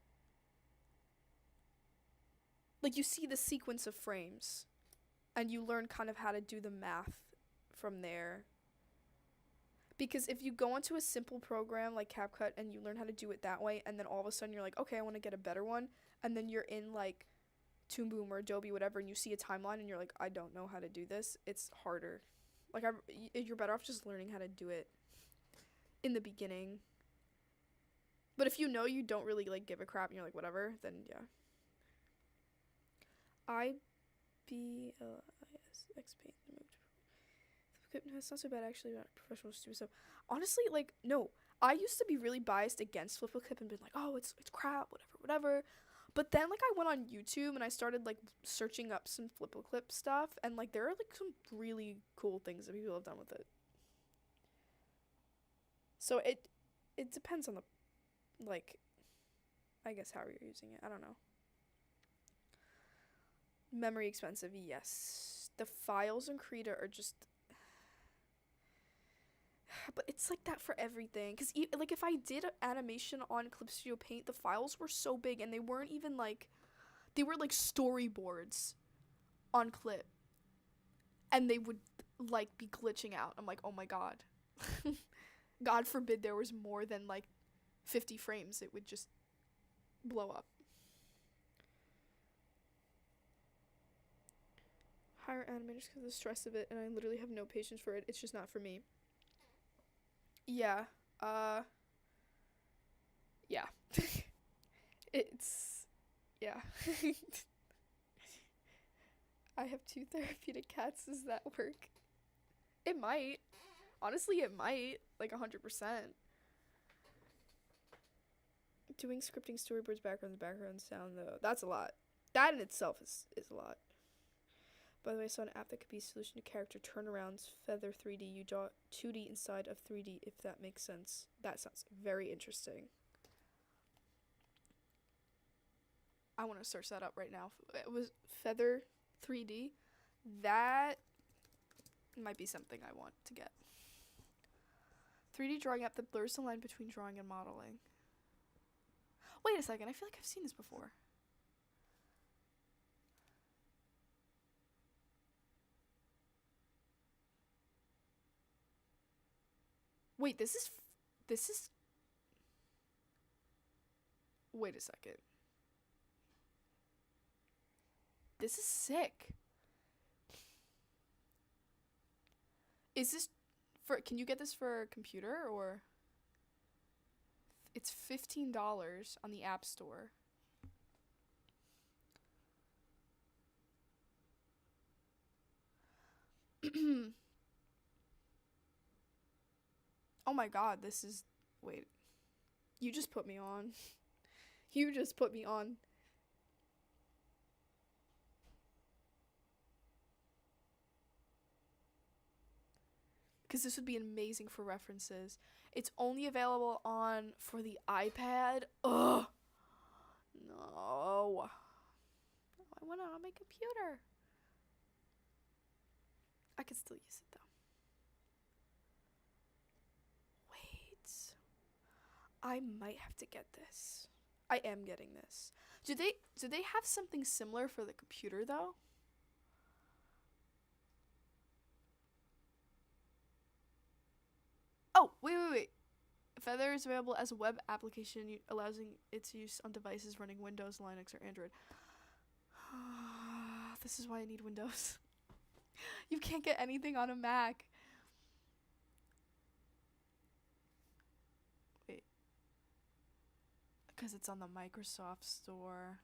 Like you see the sequence of frames and you learn kind of how to do the math from there. Because if you go into a simple program like CapCut and you learn how to do it that way, and then all of a sudden you're like, okay, I want to get a better one, and then you're in like Toon Boom or Adobe, whatever, and you see a timeline and you're like, I don't know how to do this, it's harder. Like, you're better off just learning how to do it in the beginning. But if you know you don't really like give a crap and you're like, whatever, then yeah. X-Paint removed. It's not so bad actually, not professional stupid stuff. Honestly, like, no. I used to be really biased against Flipbook and been like, oh, it's crap, whatever. But then, like, I went on YouTube and I started, like, searching up some Flipbook stuff, and, like, there are, like, some really cool things that people have done with it. So it depends on the, like, I guess how you're using it. I don't know. Memory expensive, yes. The files in Krita are just... But it's like that for everything. Because, like, if I did animation on Clip Studio Paint, the files were so big, and they weren't even, like... They were, like, storyboards on Clip. And they would, like, be glitching out. I'm like, oh my god. God forbid there was more than, like, 50 frames. It would just blow up. Hire animators because of the stress of it, and I literally have no patience for it. It's just not for me. Yeah. Yeah. It's... Yeah. I have 2 therapeutic cats. Does that work? It might. Honestly, it might. Like, 100%. Doing scripting, storyboards, background sound, though. That's a lot. That in itself is a lot. By the way, I saw an app that could be a solution to character turnarounds, Feather 3D. You draw 2D inside of 3D, if that makes sense. That sounds very interesting. I want to search that up right now. It was Feather 3D. That might be something I want to get. 3D drawing app that blurs the line between drawing and modeling. Wait a second, I feel like I've seen this before. Wait, this is... Wait a second. This is sick. Is this for... Can you get this for a computer, or... It's $15 on the App Store. Oh my god, this is... Wait. You just put me on. You just put me on. Because this would be amazing for references. It's only available for the iPad. Ugh. No. I want it on my computer. I could still use it, though. Wait. I might have to get this. I am getting this. Do they have something similar for the computer, though? Oh, wait. Feather is available as a web application, allows its use on devices running Windows, Linux, or Android. This is why I need Windows. You can't get anything on a Mac. Wait. Because it's on the Microsoft Store.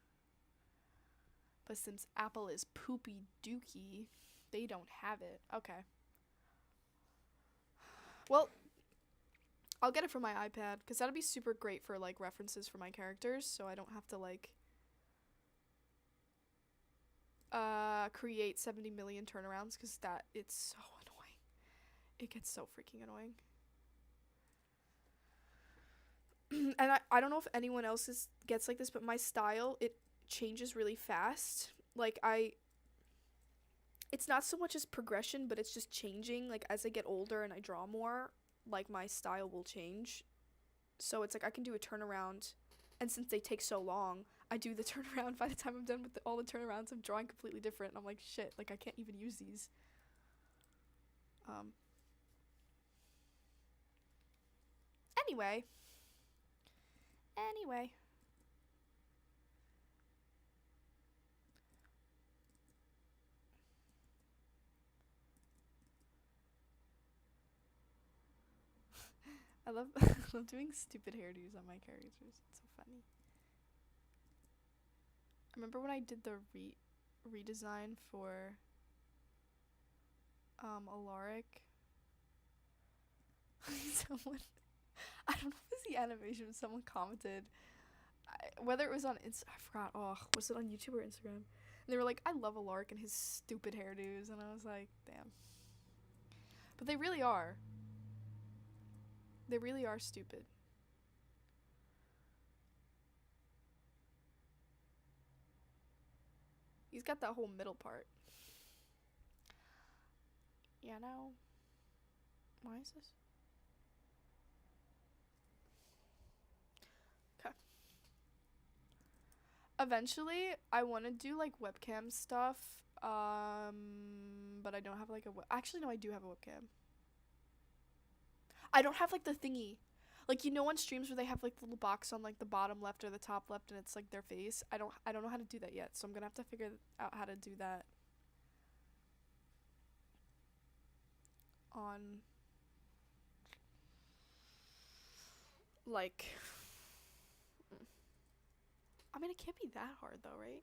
But since Apple is poopy dookie, they don't have it. Okay. Well, I'll get it for my iPad, because that'd be super great for, like, references for my characters, so I don't have to, like, create 70 million turnarounds, because it's so annoying. It gets so freaking annoying. And I don't know if anyone else gets like this, but my style, it changes really fast. Like, it's not so much as progression, but it's just changing. Like, as I get older and I draw more, like, my style will change. So it's like I can do a turnaround, and since they take so long, I do the turnaround. By the time I'm done with all the turnarounds, I'm drawing completely different. And I'm like, shit, like, I can't even use these. Anyway. I love I love doing stupid hairdos on my characters. It's so funny. I remember when I did the redesign for Alaric. Someone, I don't know if it was the animation, but someone commented, whether it was on I forgot. Oh, was it on YouTube or Instagram? And they were like, "I love Alaric and his stupid hairdos," and I was like, "Damn." But they really are. They really are stupid. He's got that whole middle part. Yeah, no. Why is this? Okay. Eventually, I want to do like webcam stuff. But I don't have like actually, no, I do have a webcam. I don't have like the thingy. Like, you know, on streams where they have like the little box on like the bottom left or the top left and it's like their face. I don't know how to do that yet, so I'm gonna have to figure out how to do that on like I mean, it can't be that hard though, right?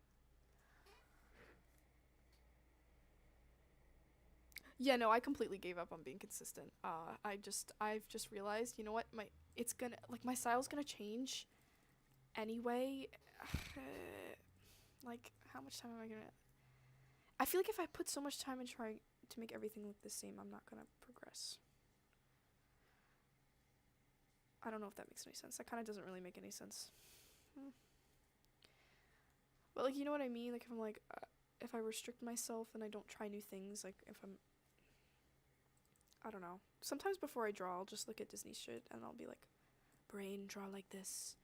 Yeah, no, I completely gave up on being consistent. I've just realized, you know what, my style's gonna change anyway. Like, how much time am I gonna? I feel like if I put so much time in trying to make everything look the same, I'm not gonna progress. I don't know if that makes any sense. That kind of doesn't really make any sense. But like, you know what I mean? Like, if I'm like, if I restrict myself and I don't try new things, like if I don't know. Sometimes before I draw, I'll just look at Disney shit and I'll be like, brain, draw like this.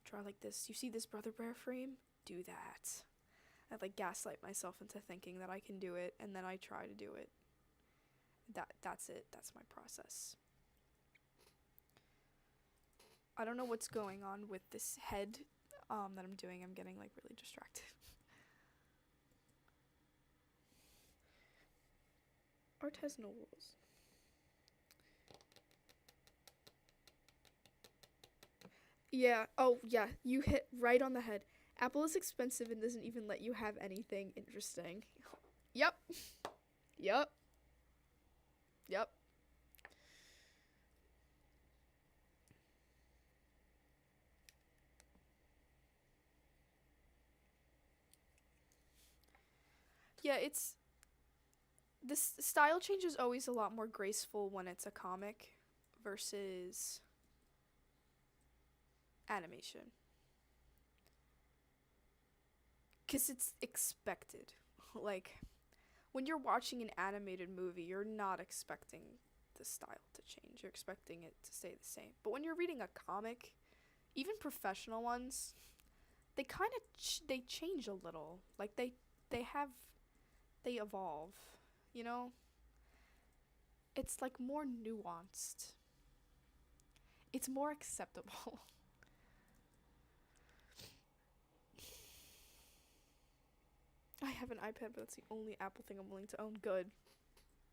Draw like this. You see this Brother Bear frame? Do that. I like gaslight myself into thinking that I can do it, and then I try to do it. That's it. That's my process. I don't know what's going on with this head that I'm doing. I'm getting like really distracted. Art has no rules. Yeah. Oh, yeah. You hit right on the head. Apple is expensive and doesn't even let you have anything interesting. Yep. Yep. Yep. Yeah, it's this style change is always a lot more graceful when it's a comic versus animation. Cuz it's expected. Like, when you're watching an animated movie, you're not expecting the style to change. You're expecting it to stay the same. But when you're reading a comic, even professional ones, they kind of they change a little. Like, they have they evolve, you know? It's like more nuanced. It's more acceptable. I have an iPad, but that's the only Apple thing I'm willing to own. Good.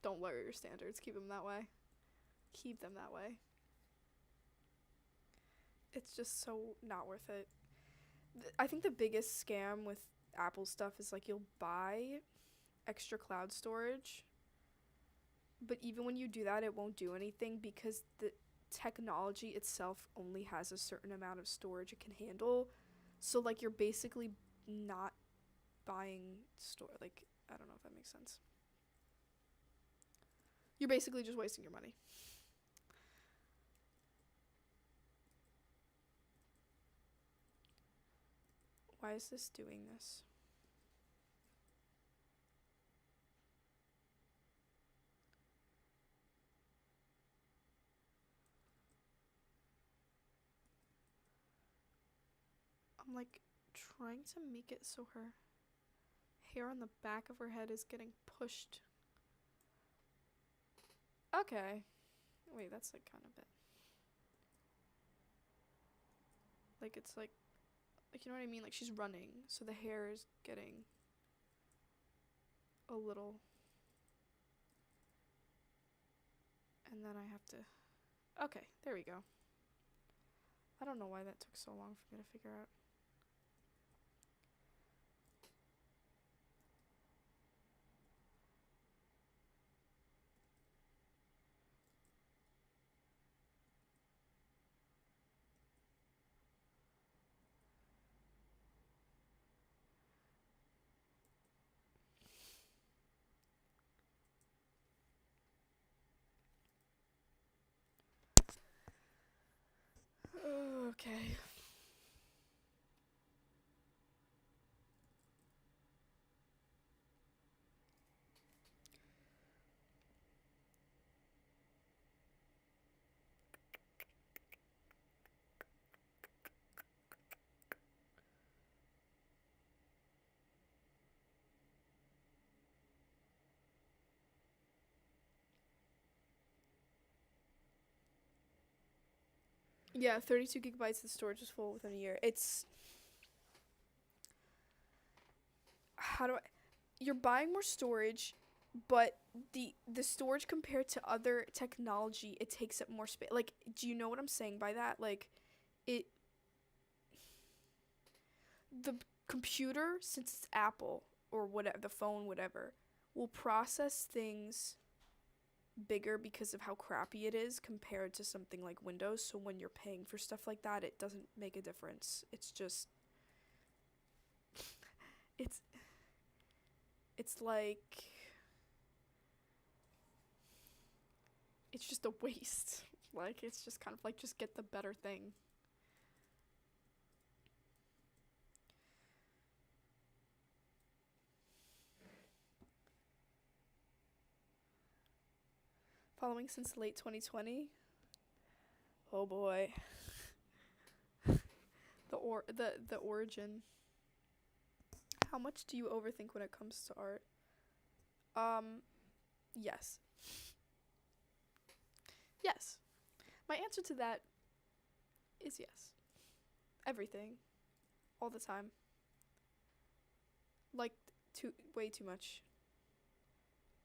Don't lower your standards. Keep them that way. Keep them that way. It's just so not worth it. I think the biggest scam with Apple stuff is like you'll buy extra cloud storage, but even when you do that, it won't do anything because the technology itself only has a certain amount of storage it can handle. So like you're basically not buying like I don't know if that makes sense. You're basically just wasting your money. Why is this doing this? I'm like trying to make it so her hair on the back of her head is getting pushed. Okay. Wait, that's like kind of bit. Like it's like you know what I mean? Like she's running, so the hair is getting a little. And then I have to. Okay, there we go. I don't know why that took so long for me to figure out. Okay. Yeah, 32 gigabytes of storage is full within a year. It's how do I you're buying more storage, but the storage compared to other technology, it takes up more space. Like, do you know what I'm saying by that? Like, it the computer, since it's Apple or whatever, the phone, whatever, will process things bigger because of how crappy it is compared to something like Windows. So when you're paying for stuff like that, it doesn't make a difference. It's just it's it's like it's just a waste. Like it's just kind of like just get the better thing. Following since late 2020. Oh boy. The origin. How much do you overthink when it comes to art? Yes. Yes. My answer to that is yes. Everything. All the time. Like way too much.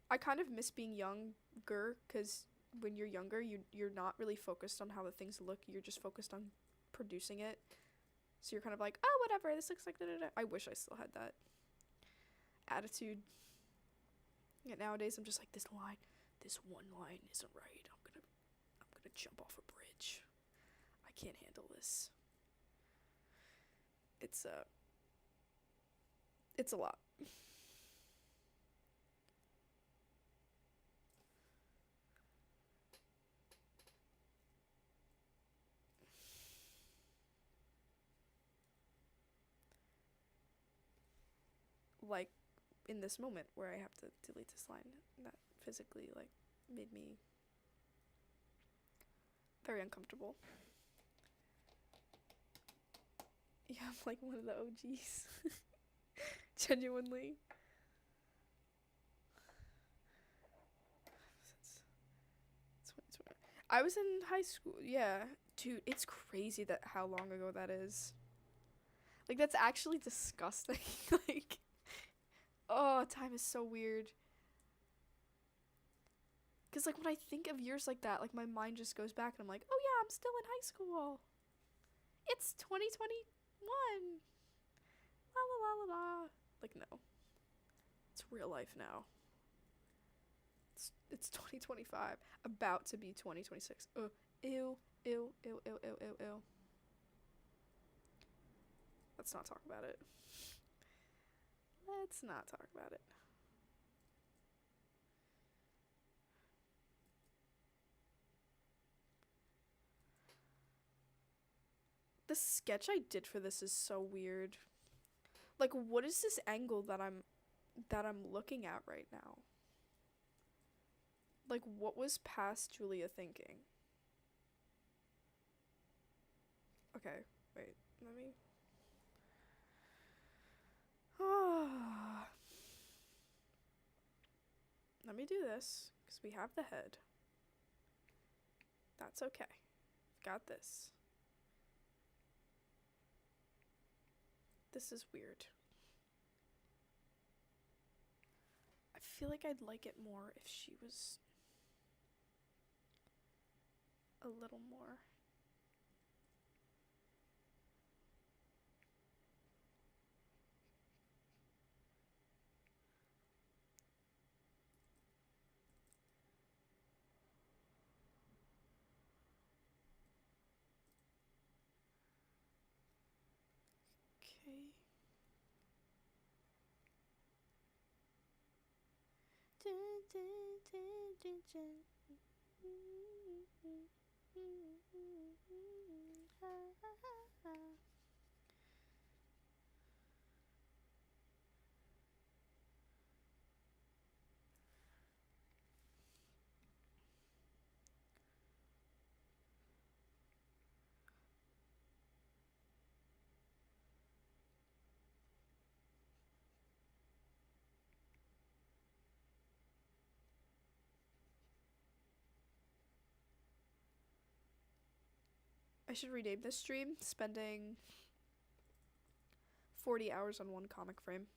I kind of miss being younger cuz when you're younger, you're not really focused on how the things look. You're just focused on producing it. So you're kind of like, "Oh, whatever. This looks like da da da." I wish I still had that attitude. Yet nowadays I'm just like this one line isn't right. I'm gonna jump off a bridge. I can't handle this. It's it's a lot. Like in this moment where I have to delete this line that physically like made me very uncomfortable. Yeah, I'm like one of the OGs. Genuinely. Since 2020. I was in high school, yeah. Dude, it's crazy that how long ago that is. Like, that's actually disgusting. Like, oh, time is so weird. Because, like, when I think of years like that, like, my mind just goes back and I'm like, oh, yeah, I'm still in high school. It's 2021. La la la la la. Like, no. It's real life now. It's 2025. About to be 2026. Ew, ew, ew, ew, ew, ew, ew. Let's not talk about it. Let's not talk about it. The sketch I did for this is so weird. Like, what is this angle that I'm looking at right now? Like, what was past Julia thinking? Okay, wait, let me. Let me do this, because we have the head. That's okay. Got this. This is weird. I feel like I'd like it more if she was a little more. Okay. I should rename this stream spending 40 hours on one comic frame.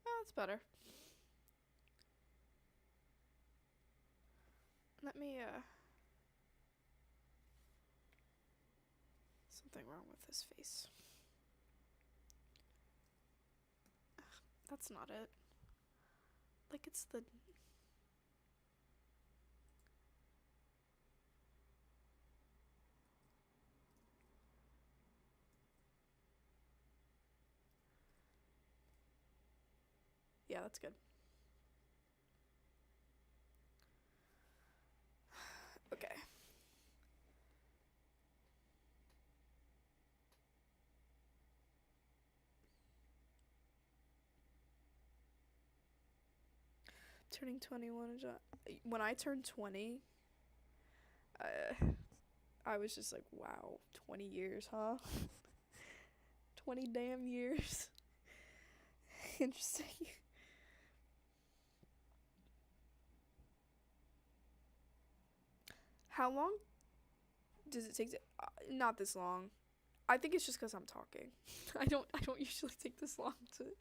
Oh, that's better. Let me, something wrong with his face. That's not it. Like, it's the... Yeah, that's good. Okay. Turning 21 is when I turned 20, I was just like, wow, 20 years, huh? 20 damn years. Interesting. How long does it take to not this long. I think it's just cuz I'm talking. I don't usually take this long to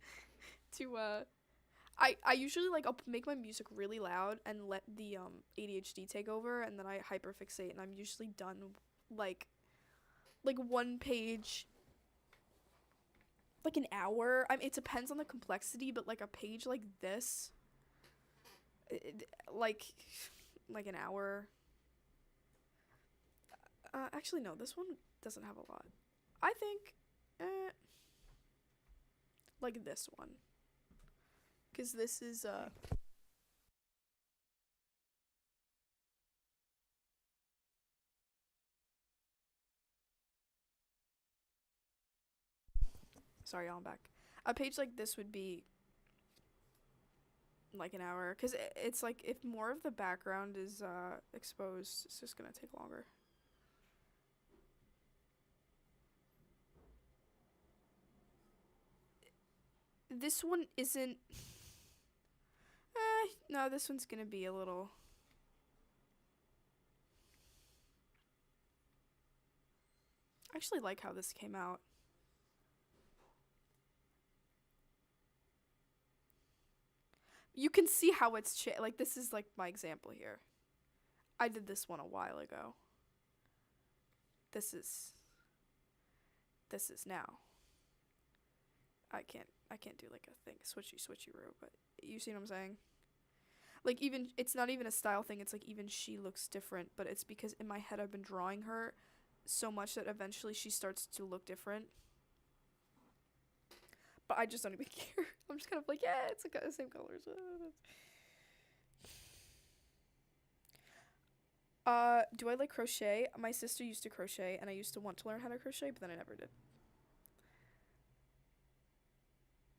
I usually like I'll make my music really loud and let the ADHD take over, and then I hyperfixate, and I'm usually done like one page, like an hour. I mean, it depends on the complexity, but like a page like this, like an hour. Actually, no, this one doesn't have a lot. I think, like this one. Because this is, sorry, y'all, I'm back. A page like this would be like an hour. Because it's like, if more of the background is, exposed, it's just gonna take longer. This one isn't, no, this one's gonna be a little, I actually like how this came out. You can see how it's like this is like my example here. I did this one a while ago. This is now. I can't do like a thing switchy but you see what I'm saying? Like even it's not even a style thing, it's like even she looks different, but it's because in my head I've been drawing her so much that eventually she starts to look different. But I just don't even care. I'm just kind of like, yeah, it's like the same colors. Do I like crochet? My sister used to crochet, and I used to want to learn how to crochet, but then I never did.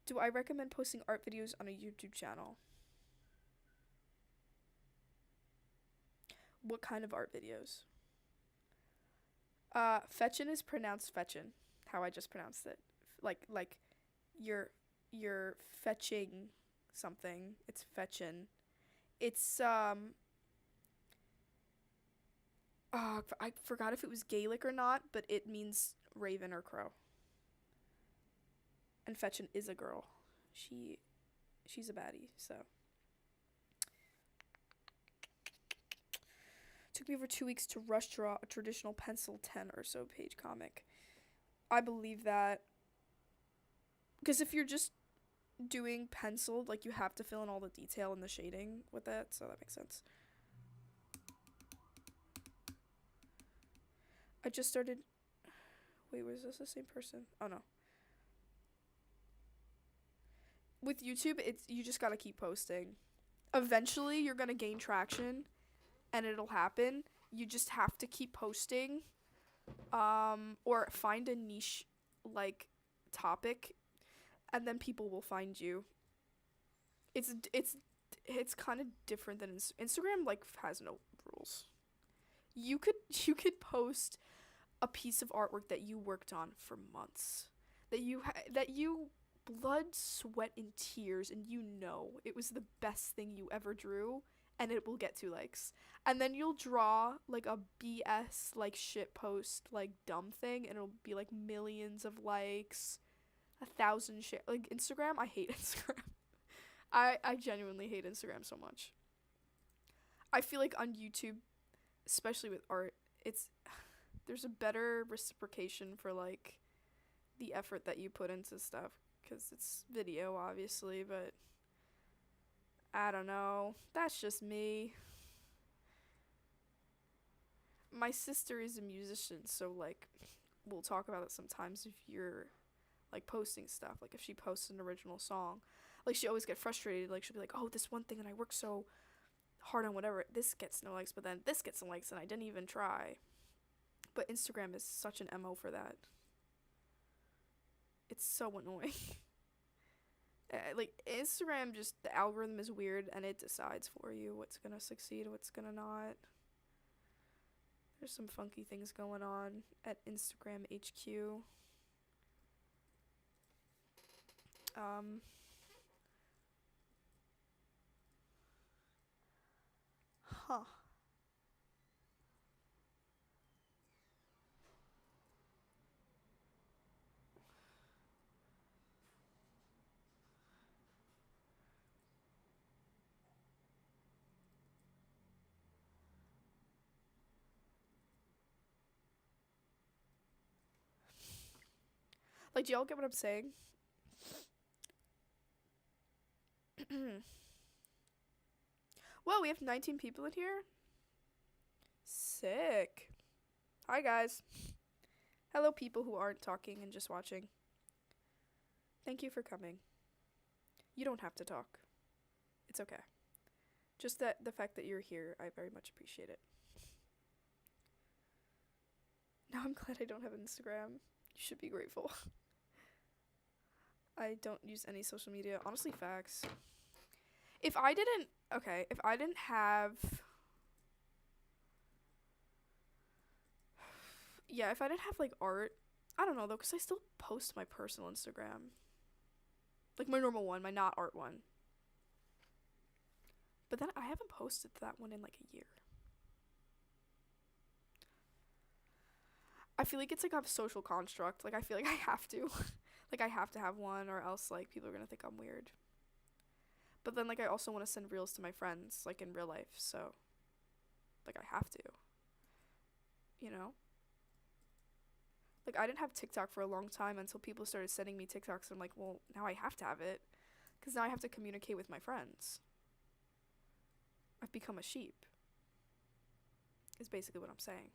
Do I recommend posting art videos on a YouTube channel? What kind of art videos? Fetchin is pronounced fetchin, how I just pronounced it. Like you're you're fetching something. It's fetchin. It's I forgot if it was Gaelic or not, but it means raven or crow. And Fetchin is a girl. She's a baddie, so. Took me over 2 weeks to rush draw a traditional pencil 10 or so page comic. I believe that. Because if you're just doing pencil, like you have to fill in all the detail and the shading with that, so that makes sense. I just started. Wait, was this the same person? Oh no. With YouTube, it's you just gotta keep posting. Eventually, you're gonna gain traction, and it'll happen. You just have to keep posting, or find a niche, like, topic, and then people will find you. It's kind of different than Instagram. Like has no rules. You could you could post a piece of artwork that you worked on for months, that you blood, sweat, and tears, and you know it was the best thing you ever drew, and it will get 2 likes. And then you'll draw like a BS like shit post like dumb thing, and it'll be like millions of likes, 1,000 share. Like Instagram, I hate Instagram. I genuinely hate Instagram so much. I feel like on YouTube, especially with art, it's there's a better reciprocation for like the effort that you put into stuff because it's video obviously, but I don't know. That's just me. My sister is a musician, so like we'll talk about it sometimes if you're like posting stuff. Like if she posts an original song, like she always get frustrated. Like she'll be like, "Oh, this one thing that I worked so hard on, whatever. This gets no likes, but then this gets some likes, and I didn't even try." But Instagram is such an MO for that. It's so annoying. Like Instagram, just the algorithm is weird, and it decides for you what's gonna succeed, what's gonna not. There's some funky things going on at Instagram HQ. Um, huh. Like, do y'all get what I'm saying? Well, we have 19 people in here. Sick. Hi, guys. Hello, people who aren't talking and just watching. Thank you for coming. You don't have to talk. It's okay. Just that the fact that you're here, I very much appreciate it. Now I'm glad I don't have Instagram. You should be grateful. I don't use any social media. Honestly, facts. If I didn't, okay, if I didn't have, yeah, if I didn't have like art, I don't know though, because I still post my personal Instagram. Like my normal one, my not art one. But then I haven't posted that one in like a year. I feel like it's like a social construct. Like I feel like I have to. Like I have to have one or else like people are gonna think I'm weird. But then like I also want to send reels to my friends like in real life, so like I have to. You know? Like I didn't have TikTok for a long time until people started sending me TikToks and I'm like, well, now I have to have it cuz now I have to communicate with my friends. I've become a sheep. Is basically what I'm saying.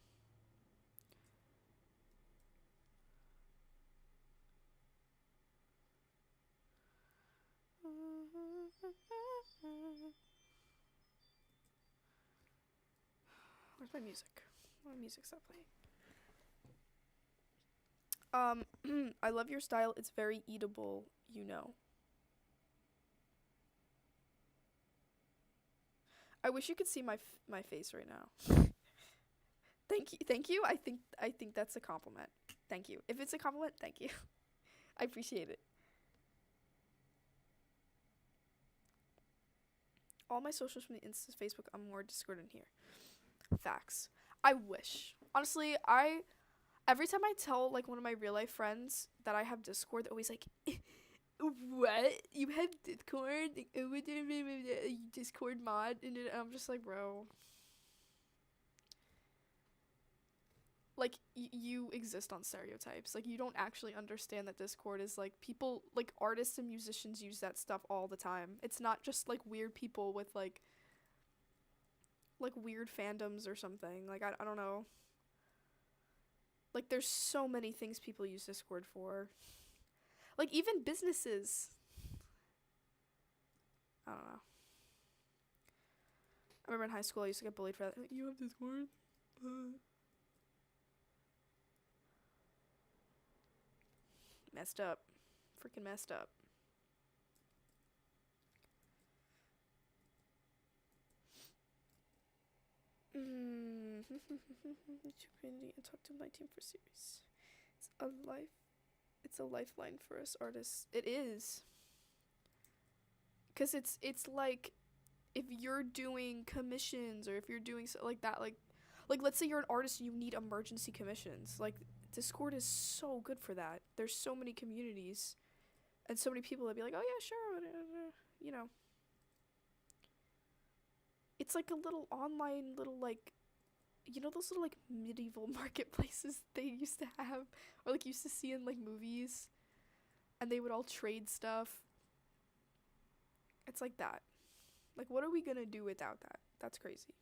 Where's my music? My music's not playing. I love your style. It's very eatable, you know. I wish you could see my face right now. Thank you. Thank you. I think that's a compliment. Thank you. If it's a compliment, thank you. I appreciate it. All my socials from the Insta, Facebook, I'm more Discord in here. Facts. I wish. Honestly, I every time I tell like one of my real life friends that I have Discord, they're always like, "What? You have Discord? Like, Discord mod?" And I'm just like, bro, like you exist on stereotypes. Like you don't actually understand that Discord is like people, like artists and musicians use that stuff all the time. It's not just like weird people with like weird fandoms or something. Like I don't know. Like there's so many things people use Discord for. Like even businesses. I don't know. I remember in high school I used to get bullied for that. Like, you have Discord? Messed up. Freaking messed up. And talk to my team for series. It's a life. It's a lifeline for us artists. It is. Cause it's like if you're doing commissions or if you're doing so like that like let's say you're an artist and you need emergency commissions. Like Discord is so good for that. There's so many communities and so many people that be like, "Oh yeah, sure." You know. It's like a little online little like those little like medieval marketplaces they used to have or like used to see in like movies and they would all trade stuff. It's like that. Like what are we going to do without that? That's crazy.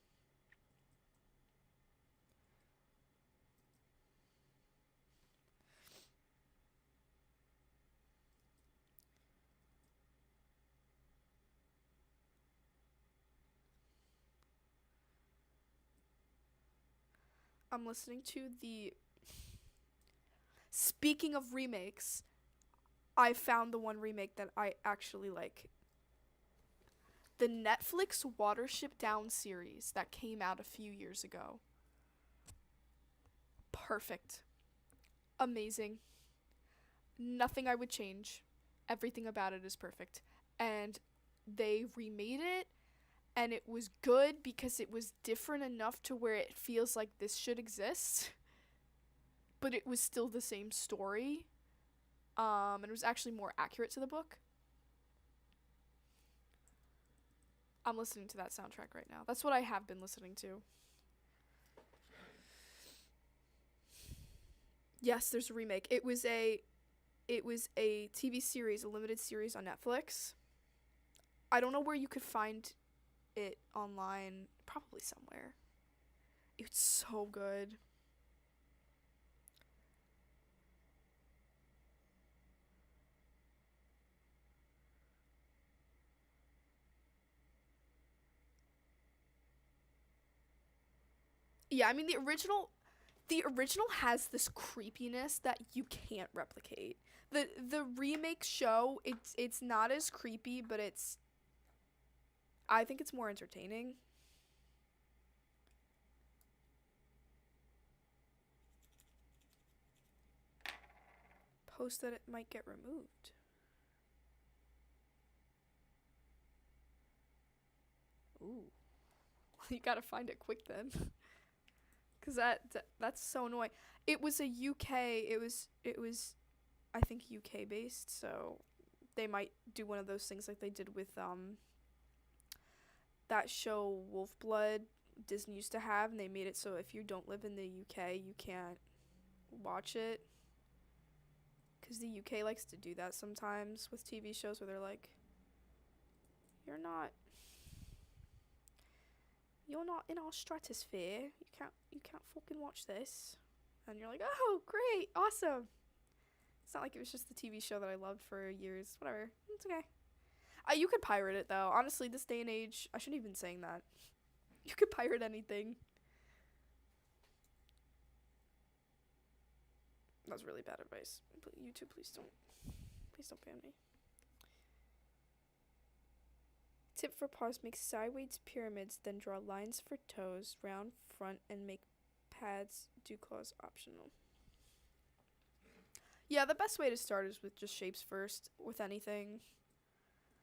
I'm listening to the Speaking of remakes, I found the one remake that I actually like. The Netflix Watership Down series that came out a few years ago. Perfect. Amazing. Nothing I would change. Everything about it is perfect. And they remade it and it was good because it was different enough to where it feels like this should exist. But it was still the same story. And it was actually more accurate to the book. I'm listening to that soundtrack right now. That's what I have been listening to. Yes, there's a remake. It was a TV series, a limited series on Netflix. I don't know where you could find it online. Probably somewhere. It's so good. Yeah, I mean the original has this creepiness that you can't replicate. The remake show, it's not as creepy, but I think it's more entertaining. Post that it might get removed. Ooh. You gotta find it quick then. Cause that's so annoying. It was a UK. It was I think UK based, so they might do one of those things like they did with that show Wolf Blood Disney used to have, and they made it so if you don't live in the UK, you can't watch it. Cause the UK likes to do that sometimes with TV shows where they're like, you're not you're not in our stratosphere. You can't fucking watch this. And you're like, oh, great, awesome. It's not like it was just the TV show that I loved for years. Whatever, it's okay. You could pirate it though. Honestly, this day and age, I shouldn't even be saying that. You could pirate anything. That was really bad advice. But YouTube, please don't ban me. Tip for paws: make sideways pyramids, then draw lines for toes, round front, and make pads. Do claws optional. Yeah, the best way to start is with just shapes first with anything.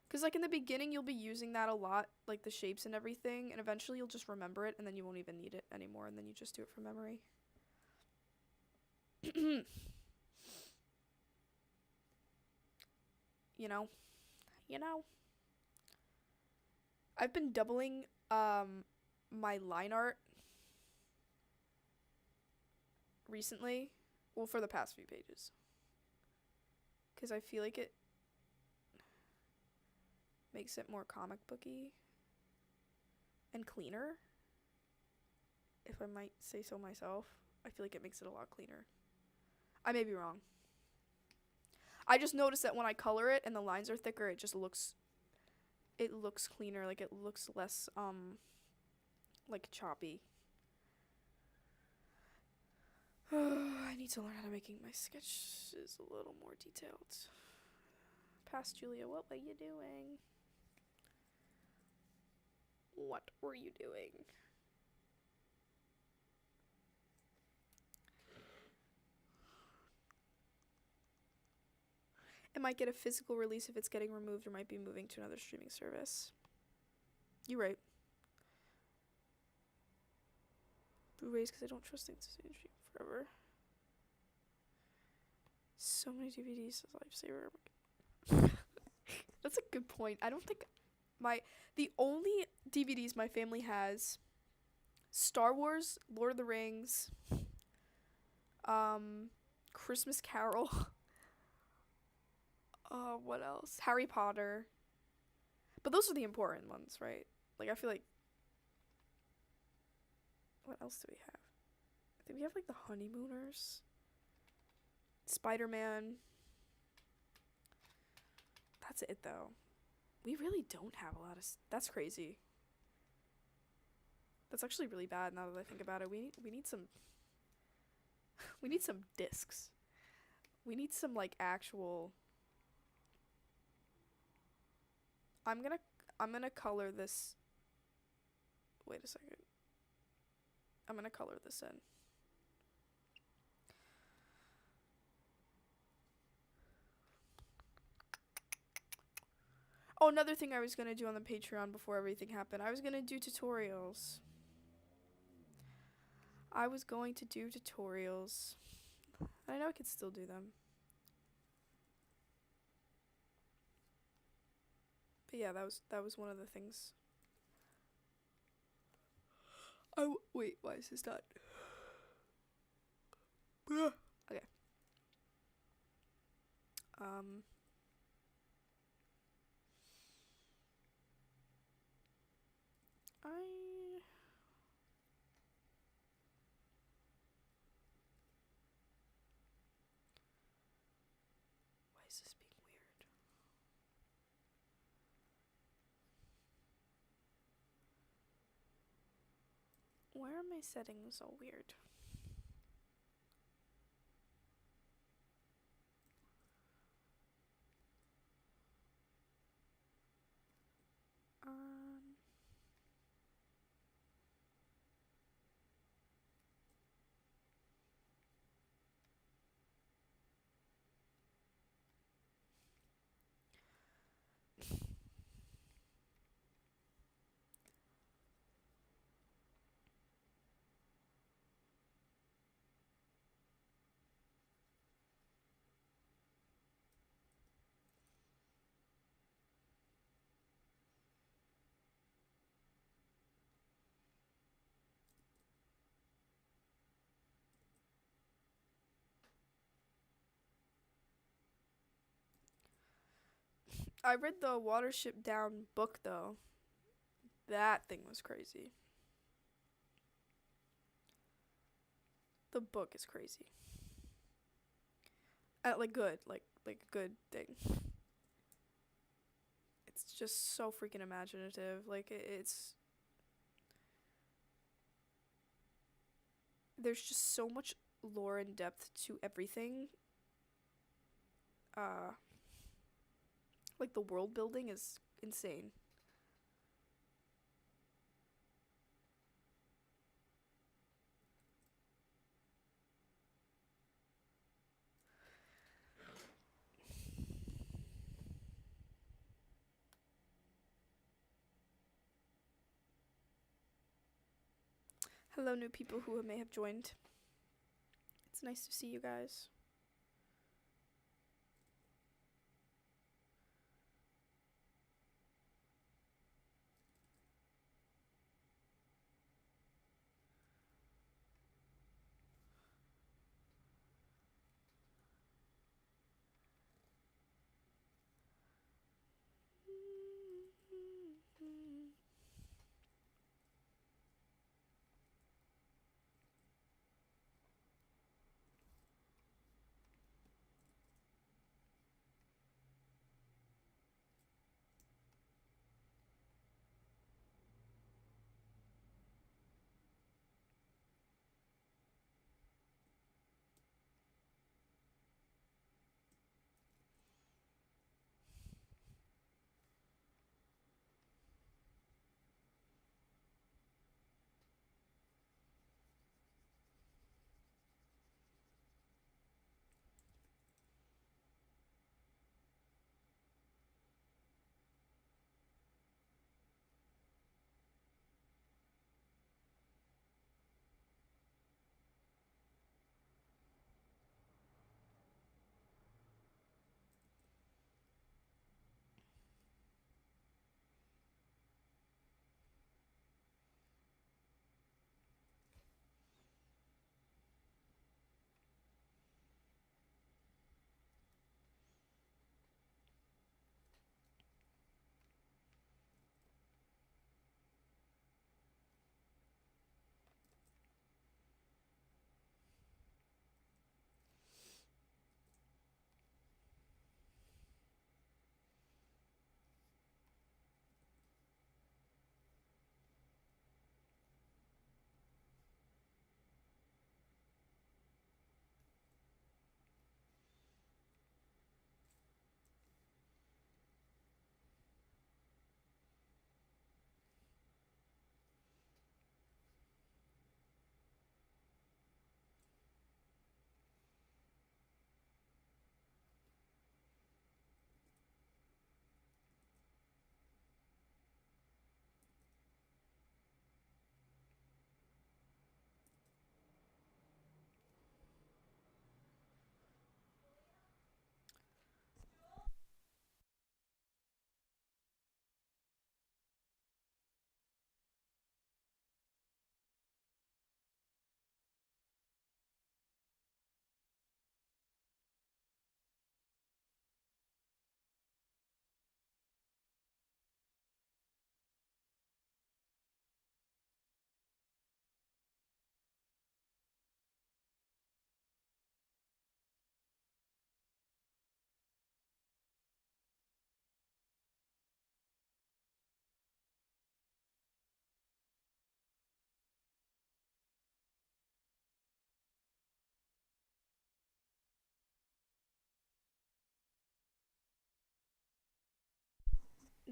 Because, like, in the beginning, you'll be using that a lot, like the shapes and everything, and eventually you'll just remember it, and then you won't even need it anymore, and then you just do it from memory. you know? You know? I've been doubling my line art recently. Well, for the past few pages. Because I feel like it makes it more comic booky and cleaner. If I might say so myself. I feel like it makes it a lot cleaner. I may be wrong. I just noticed that when I color it and the lines are thicker, it looks cleaner, like it looks less like choppy. I need to learn how to making my sketches a little more detailed. Past Julia, what were you doing? What were you doing? It might get a physical release if it's getting removed or might be moving to another streaming service. You're right. Blu-rays because I don't trust things to stay in stream forever. So many DVDs is a lifesaver. That's a good point. I don't think the only DVDs my family has: Star Wars, Lord of the Rings, Christmas Carol. What else? Harry Potter. But those are the important ones, right? Like, I feel like... What else do we have? I think we have, like, the Honeymooners. Spider-Man. That's it, though. We really don't have a lot of... That's crazy. That's actually really bad now that I think about it. We need some... we need some discs. We need some, like, actual... I'm gonna color this. Wait a second. I'm gonna color this in. Oh, another thing I was gonna do on the Patreon before everything happened. I was gonna do tutorials. I know I could still do them. But yeah, that was one of the things. Oh, wait, why is this not? Okay. Why is this being weird? Where are my settings all weird? Um, I read the Watership Down book though. That thing was crazy. The book is crazy. Like good, like a good thing. It's just so freaking imaginative. Like it's there's just so much lore and depth to everything. Uh, like the world building is insane. Hello, new people who may have joined. It's nice to see you guys.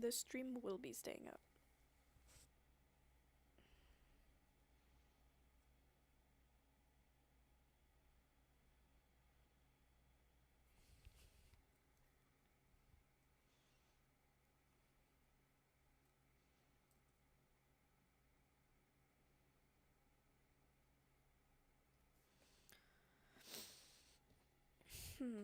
The stream will be staying up. Hmm.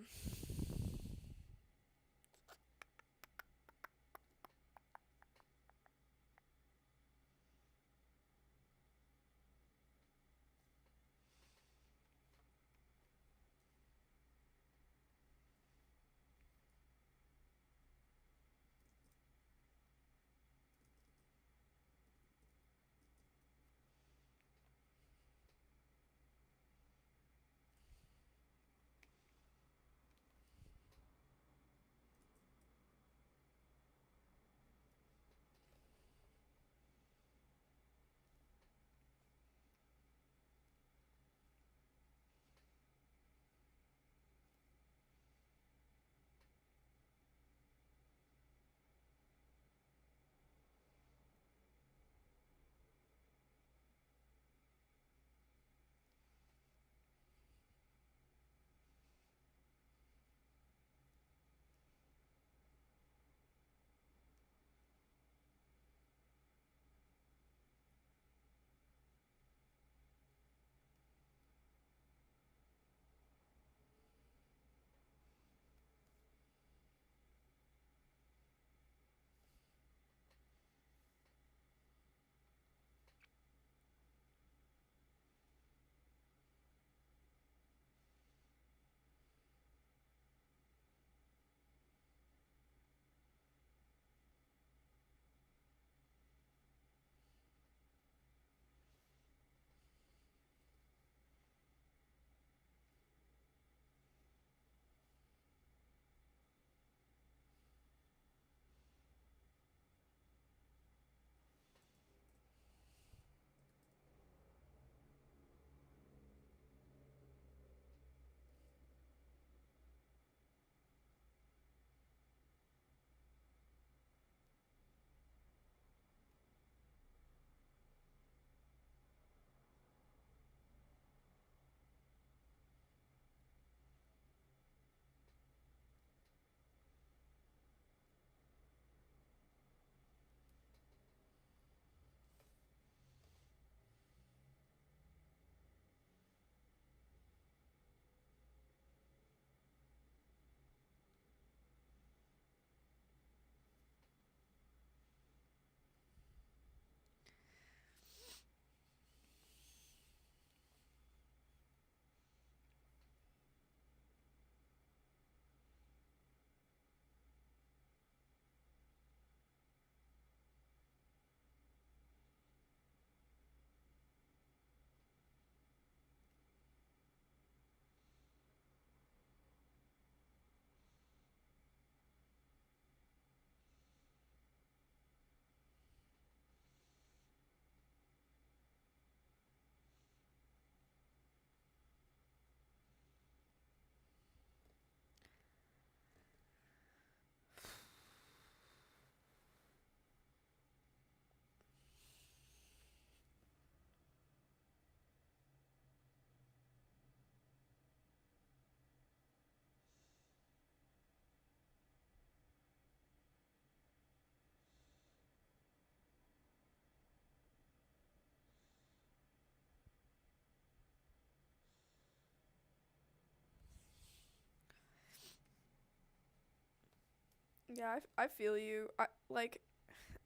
Yeah, I feel you.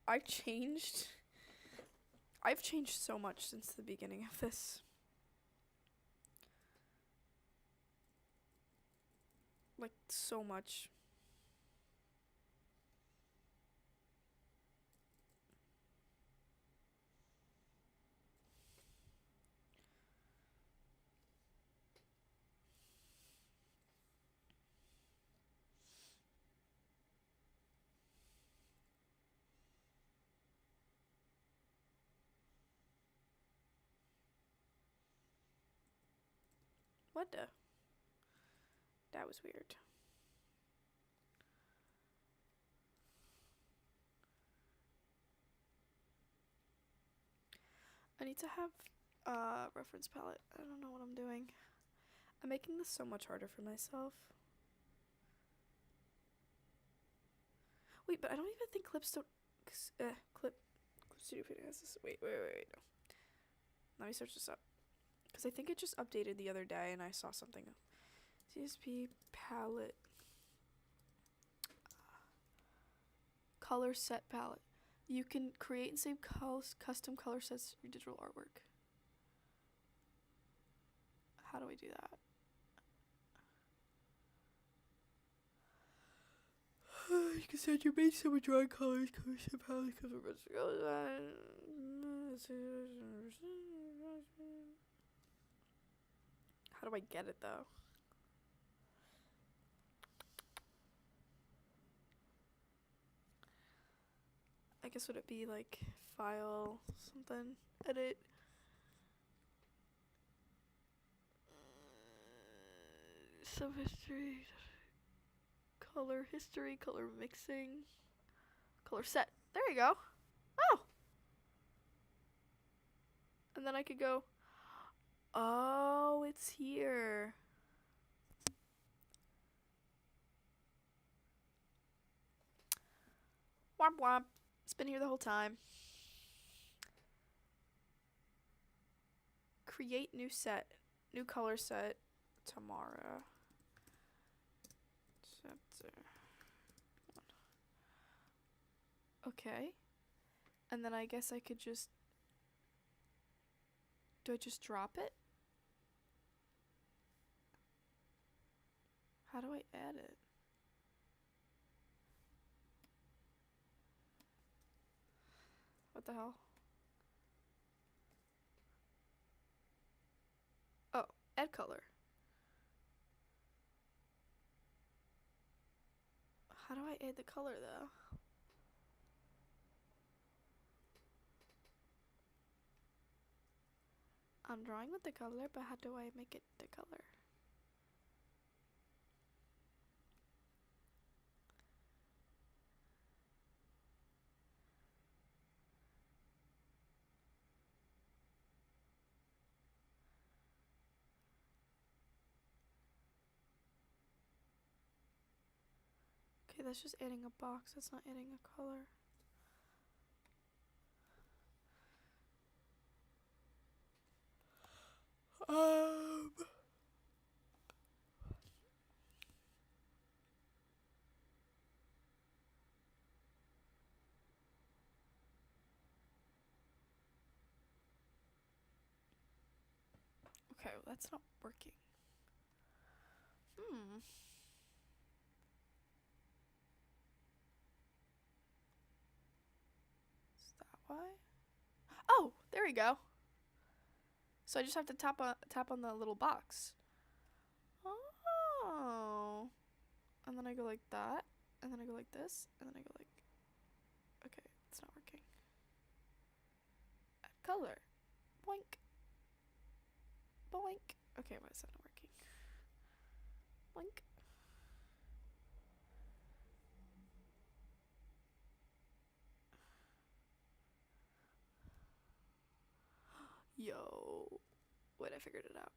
I changed. I've changed so much since the beginning of this. Like, so much. What the? That was weird. I need to have reference palette. I don't know what I'm doing. I'm making this so much harder for myself. Wait, but I don't even think Clip Studio Painter has this. Wait, no. Let me search this up. Because I think it just updated the other day and I saw something. CSP palette. Color set palette. You can create and save custom color sets for your digital artwork. How do I do that? You can set your base with drawing colors, color set palette, How do I get it though? I guess would it be like file something, edit, subhistory, color history, color mixing, color set. There you go. Oh! And then I could go, oh, it's here. Womp womp. It's been here the whole time. Create new set. New color set. Tamara. Chapter 1. Okay. And then I guess I could just... Do I just drop it? How do I add it? What the hell? Oh, add color. How do I add the color though? I'm drawing with the color, but how do I make it the color? Okay, that's just adding a box. That's not adding a color. Okay, well, that's not working. Is that why? Oh, there we go. So I just have to tap on the little box. Oh. And then I go like that, and then I go like this, and then I go like... Okay, it's not working. Add color. Boink. Boink. Okay, why is that not working? Boink. Yo. Wait, I figured it out.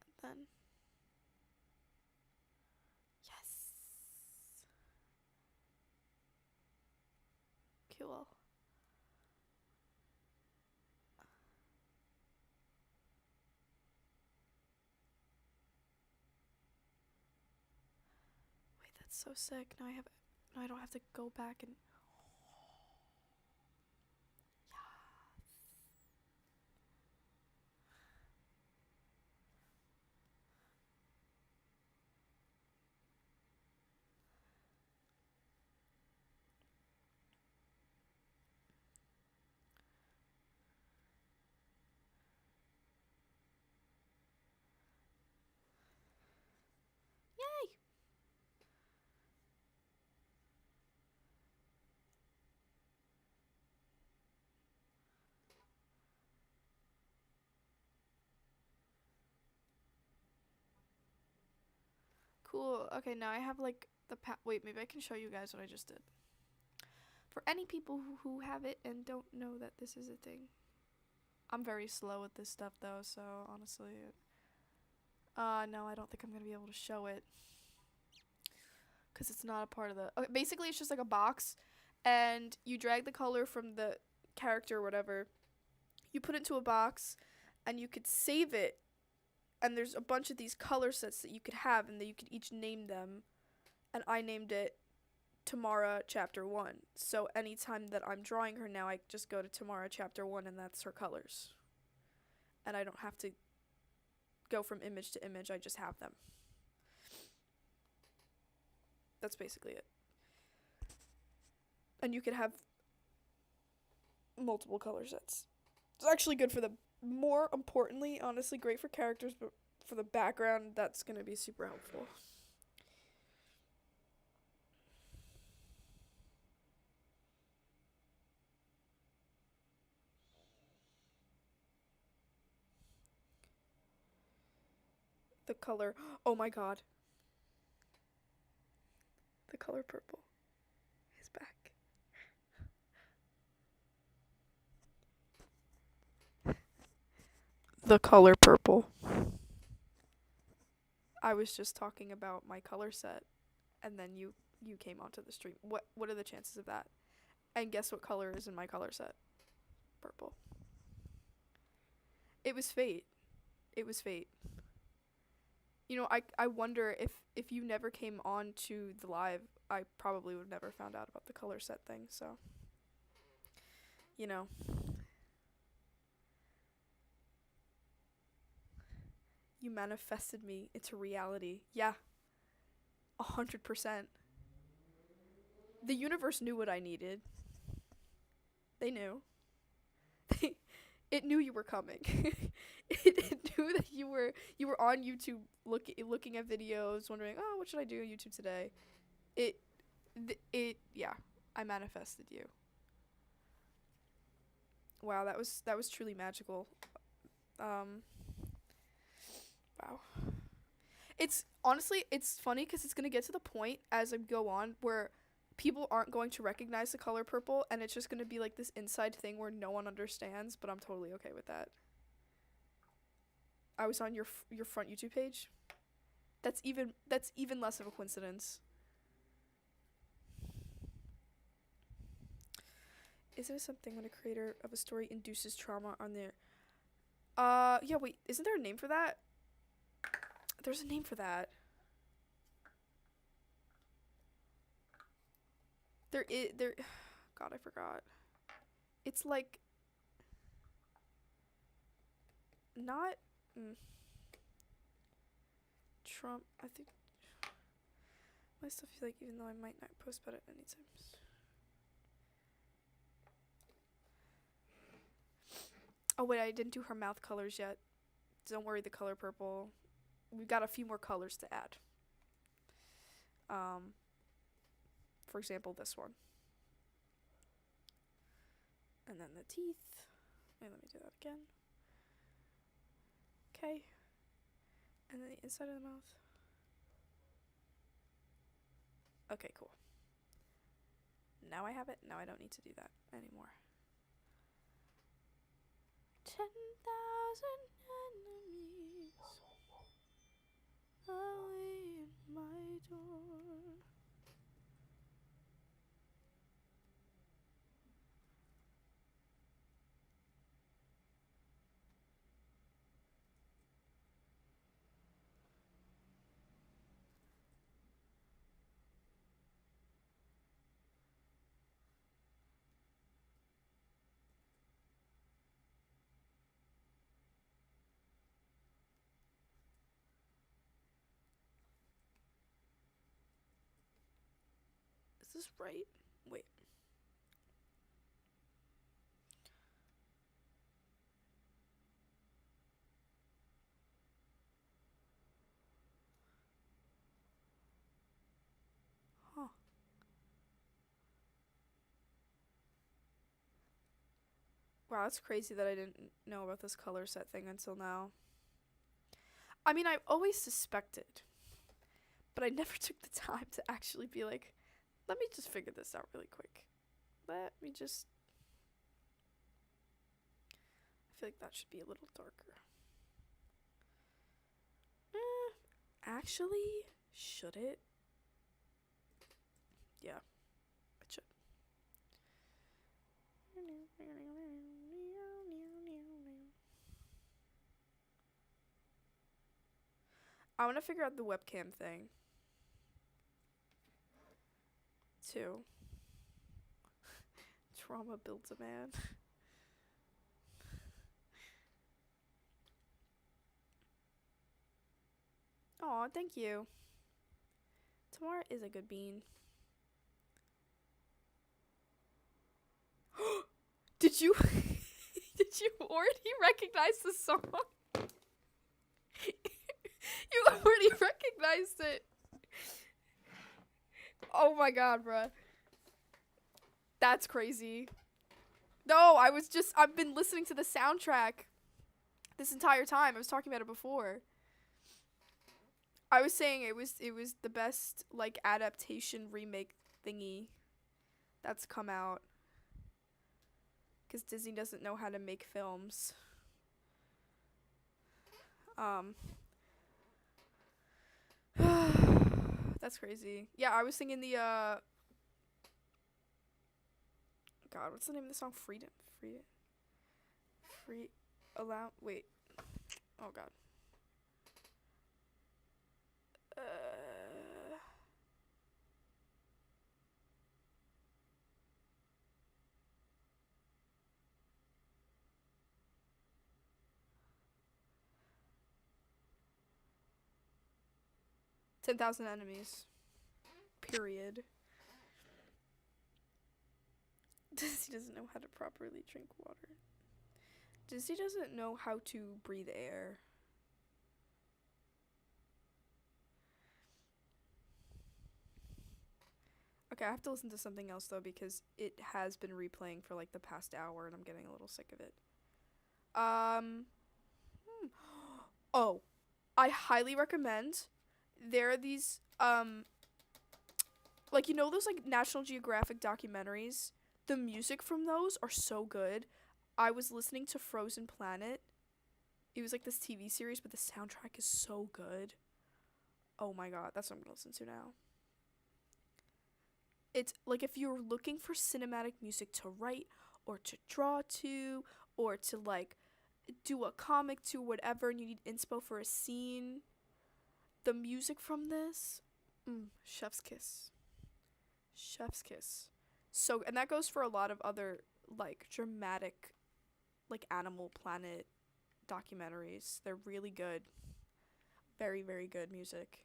And then... Yes! Cool. Wait, that's so sick. Now I don't have to go back and... Yay! Cool. Okay, now I have like the wait, maybe I can show you guys what I just did. For any people who have it and don't know that this is a thing. I'm very slow with this stuff though, so honestly, no, I don't think I'm gonna be able to show it because it's not a part of the. Okay, basically, it's just like a box, and you drag the color from the character or whatever. You put it into a box, and you could save it. And there's a bunch of these color sets that you could have, and that you could each name them. And I named it Tamara Chapter 1. So anytime that I'm drawing her now, I just go to Tamara Chapter 1, and that's her colors. And I don't have to go from image to image, I just have them. That's basically it. And you could have multiple color sets. It's actually good for the, more importantly, honestly, great for characters, but for the background, that's going to be super helpful. The color, oh my god. The color purple is back. The color purple. I was just talking about my color set, and then you came onto the stream. What are the chances of that? And guess what color is in my color set? Purple. It was fate. It was fate. You know, I wonder if you never came on to the live, I probably would have never found out about the color set thing, so you know. You manifested me into reality. Yeah. 100%. The universe knew what I needed. They knew. It knew you were coming. it knew that you were on YouTube looking at videos, wondering, "Oh, what should I do on YouTube today?" Yeah, I manifested you. Wow, that was truly magical. Wow. It's honestly, it's funny because it's gonna get to the point as I go on where people aren't going to recognize the color purple, and it's just gonna be like this inside thing where no one understands. But I'm totally okay with that. I was on your front YouTube page. That's even less of a coincidence. Is there something when a creator of a story induces trauma on their? Yeah. Wait, isn't there a name for that? There's a name for that. There. God, I forgot. It's like not Trump. I think my stuff is like, even though I might not post about it anytime. Oh wait, I didn't do her mouth colors yet. Don't worry, the color purple. We've got a few more colors to add. For example, this one. And then the teeth. Wait, let me do that again. Okay. And then the inside of the mouth. Okay, cool. Now I have it. Now I don't need to do that anymore. 10,000 enemies awaiting my door. Is this right? Wait. Huh. Wow, that's crazy that I didn't know about this color set thing until now. I mean, I've always suspected, but I never took the time to actually be like, let me just figure this out really quick. let me just. I feel like that should be a little darker. Actually, should it? Yeah, it should. I want to figure out the webcam thing. Too. Trauma builds a man. Aw, thank you. Tamara is a good bean. Did you did you already recognize the song? You already recognized it. Oh my god, bruh. That's crazy. No, I've been listening to the soundtrack this entire time. I was talking about it before. I was saying it was the best like adaptation remake thingy that's come out. Cuz Disney doesn't know how to make films. That's crazy. Yeah, I was singing the God, what's the name of the song? Freedom. Free allow wait. Oh god. 10,000 enemies. Period. Disney doesn't know how to properly drink water. Disney doesn't know how to breathe air. Okay, I have to listen to something else though because it has been replaying for like the past hour and I'm getting a little sick of it. Oh, I highly recommend. There are these like you know those like National Geographic documentaries? The music from those are so good. I was listening to Frozen Planet. It was like this TV series, but the soundtrack is so good. Oh my god, that's what I'm gonna listen to now. It's like if you're looking for cinematic music to write or to draw to or to like do a comic to whatever and you need inspo for a scene, the music from this, chef's kiss. Chef's kiss. So, and that goes for a lot of other like dramatic like Animal Planet documentaries. They're really good. Very, very good music.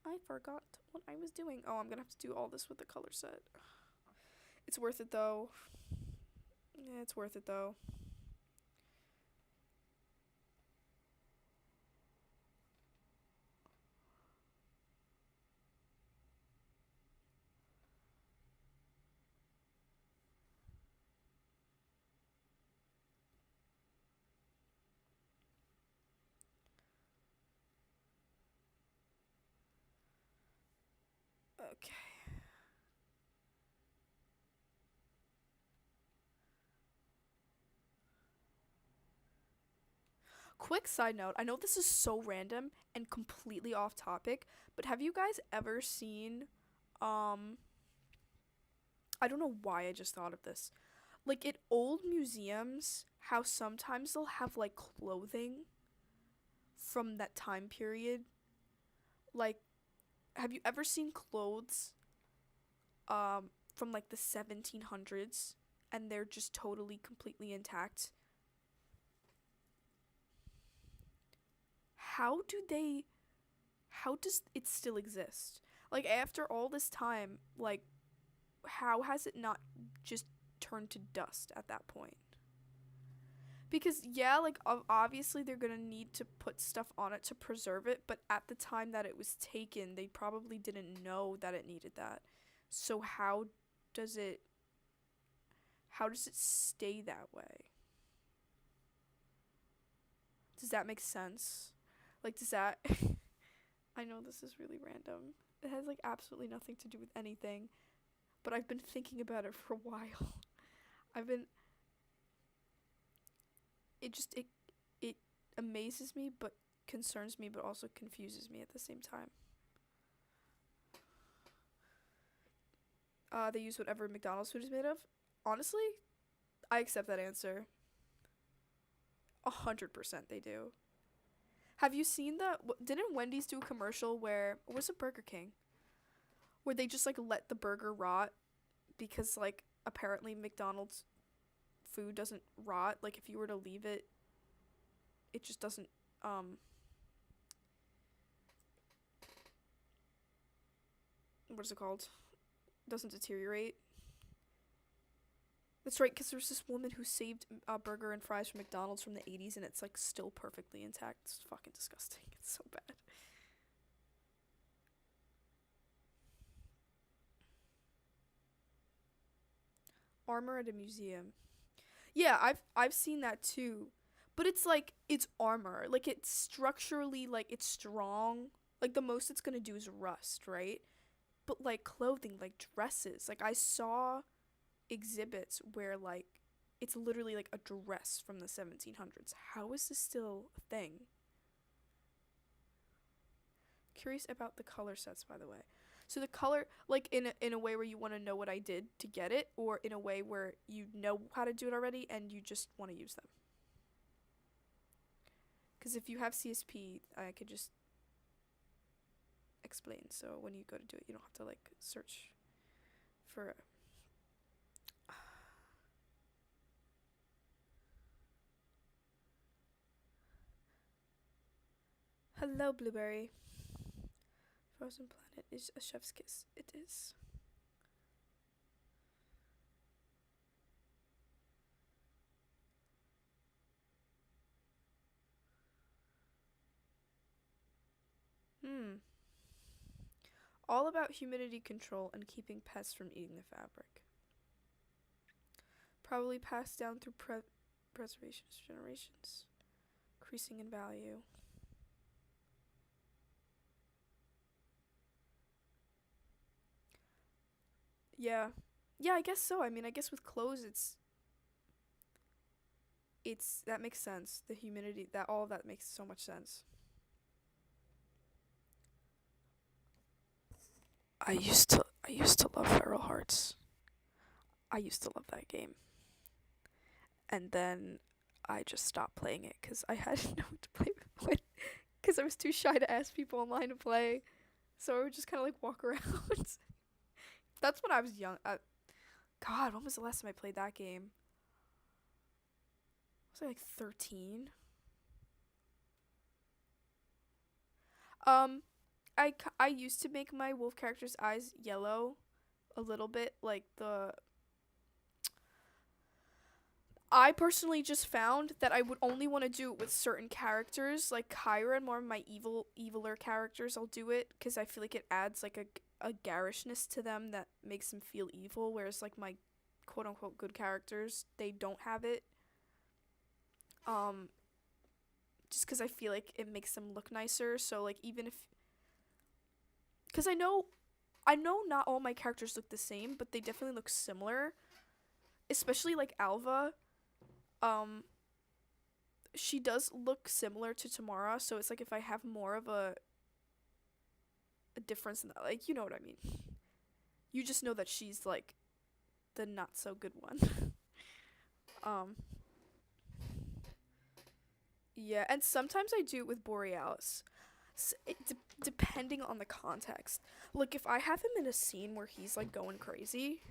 I forgot what I was doing. Oh, I'm gonna have to do all this with the color set. It's worth it though. Yeah, it's worth it though. Okay. Quick side note, I know this is so random and completely off topic, but have you guys ever seen um I don't know why I just thought of this. Like at old museums, how sometimes they'll have like clothing from that time period. Like have you ever seen clothes from like the 1700s and they're just totally completely intact? How do they how does it still exist? Like after all this time, like how has it not just turned to dust at that point? Because yeah, like obviously they're going to need to put stuff on it to preserve it, but at the time that it was taken, they probably didn't know that it needed that. So does it how does it stay that way? Does that make sense? Like, does that I know this is really random. It has like absolutely nothing to do with anything, but I've been thinking about it for a while. I've been it just it amazes me but concerns me but also confuses me at the same time. They use whatever McDonald's food is made of. Honestly, I accept that answer. 100% they do. Have you seen the? Didn't Wendy's do a commercial where, or was it Burger King, where they just like let the burger rot because like apparently McDonald's food doesn't rot. Like if you were to leave it, it just doesn't what is it called? Doesn't deteriorate. That's right, because there's this woman who saved a burger and fries from McDonald's from the 80s, and it's like still perfectly intact. It's fucking disgusting. It's so bad. Armor at a museum. Yeah, I've seen that too. But it's like it's armor. Like it's structurally like it's strong. Like the most it's going to do is rust, right? But like clothing, like dresses. Like I saw exhibits where like it's literally like a dress from the 1700s. How is this still a thing? Curious about the color sets, by the way. So the color, like in a way where you want to know what I did to get it, or in a way where you know how to do it already and you just want to use them. Because if you have CSP, I could just explain. So when you go to do it, you don't have to like search for. Hello, Blueberry. Frozen Planet is a chef's kiss. It is. Hmm. All about humidity control and keeping pests from eating the fabric. Probably passed down through preservation generations. Increasing in value. Yeah. Yeah, I guess so. I mean, I guess with clothes it's that makes sense. The humidity, that all of that makes so much sense. I used to love Feral Hearts. I used to love that game. And then I just stopped playing it cuz I had no one to play with cuz I was too shy to ask people online to play. So I would just kind of like walk around. That's when I was young. God, when was the last time I played that game? Was I like 13? Um, I used to make my wolf character's eyes yellow a little bit. Like the. I personally just found that I would only want to do it with certain characters, like Kyra and more of my eviler characters. I'll do it because I feel like it adds like a garishness to them that makes them feel evil. Whereas like my quote unquote good characters, they don't have it. Um, just because I feel like it makes them look nicer. So like even if, because I know not all my characters look the same, but they definitely look similar. Especially like Alva. Um, she does look similar to Tamara, so it's like if I have more of a difference in that, like you know what I mean. You just know that she's like the not so good one. um, yeah, and sometimes I do it with Borealis. Depending on the context. Like if I have him in a scene where he's like going crazy,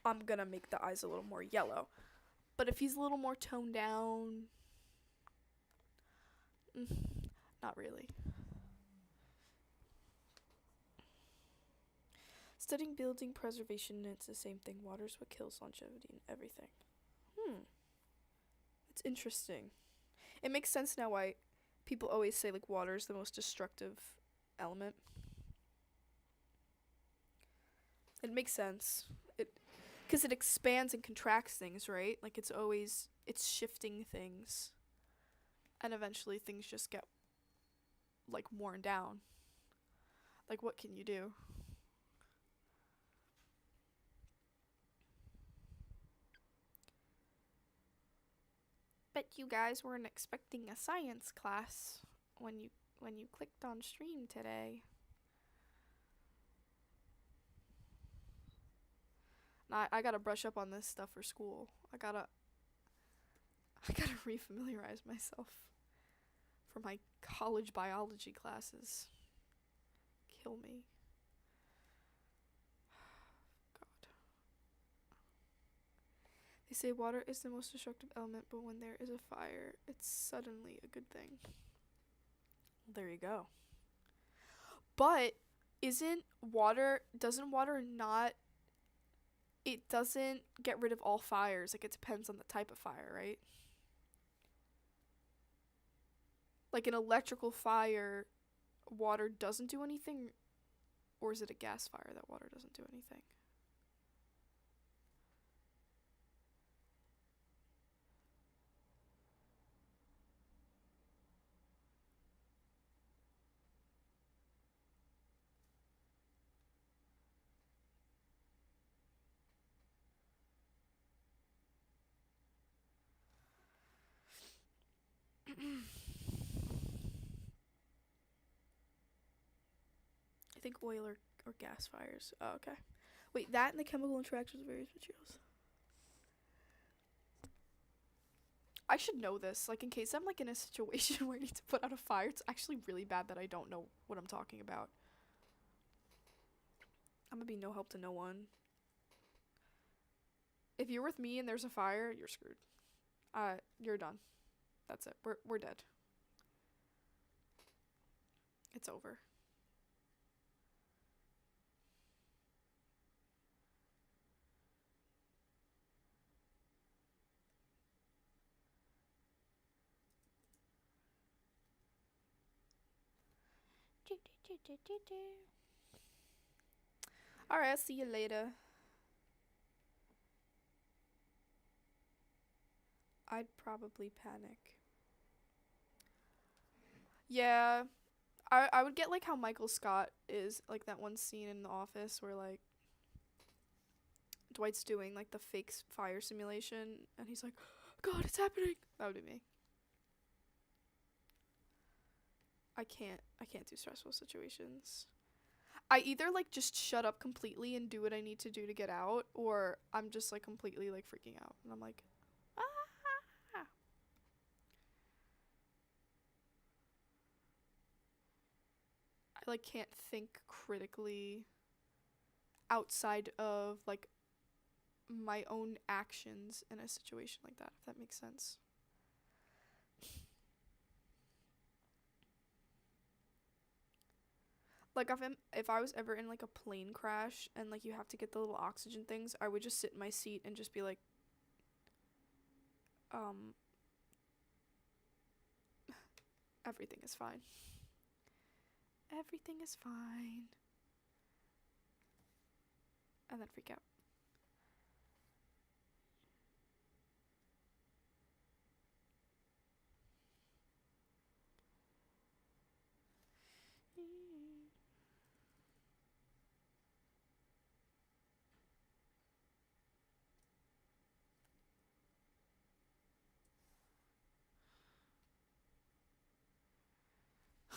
I'm gonna make the eyes a little more yellow. But if he's a little more toned down, mm, not really. Studying building preservation, it's the same thing. Water's what kills longevity and everything. Hmm, it's interesting. It makes sense now why people always say like water is the most destructive element. It makes sense. It because it expands and contracts things, right? Like it's always it's shifting things. and eventually things just get like worn down. Like, what can you do? Bet you guys weren't expecting a science class when you clicked on stream today. I gotta brush up on this stuff for school. I gotta refamiliarize myself for my college biology classes. Kill me. God. They say water is the most destructive element, but when there is a fire, it's suddenly a good thing. Well, there you go. But doesn't water not, it doesn't get rid of all fires. Like, it depends on the type of fire, right? Like an electrical fire, water doesn't do anything, or is it a gas fire that water doesn't do anything? I think oil or gas fires. Oh, okay. Wait, that and the chemical interactions of various materials. I should know this, like in case I'm like in a situation where I need to put out a fire. It's actually really bad that I don't know what I'm talking about. I'm gonna be no help to no one. If you're with me and there's a fire, you're screwed. You're done. That's it. We're dead. It's over. Alright, I'll see you later. I'd probably panic. Yeah, I would get like how Michael Scott is, like that one scene in The Office where like Dwight's doing like the fake fire simulation and he's like, God, it's happening. That would be me. I can't do stressful situations. I either like just shut up completely and do what I need to do to get out, or I'm just like completely like freaking out and I'm like, ah. I like can't think critically outside of like my own actions in a situation like that, if that makes sense. Like if I was ever in like a plane crash and like you have to get the little oxygen things, I would just sit in my seat and just be like, um, everything is fine. Everything is fine. And then freak out.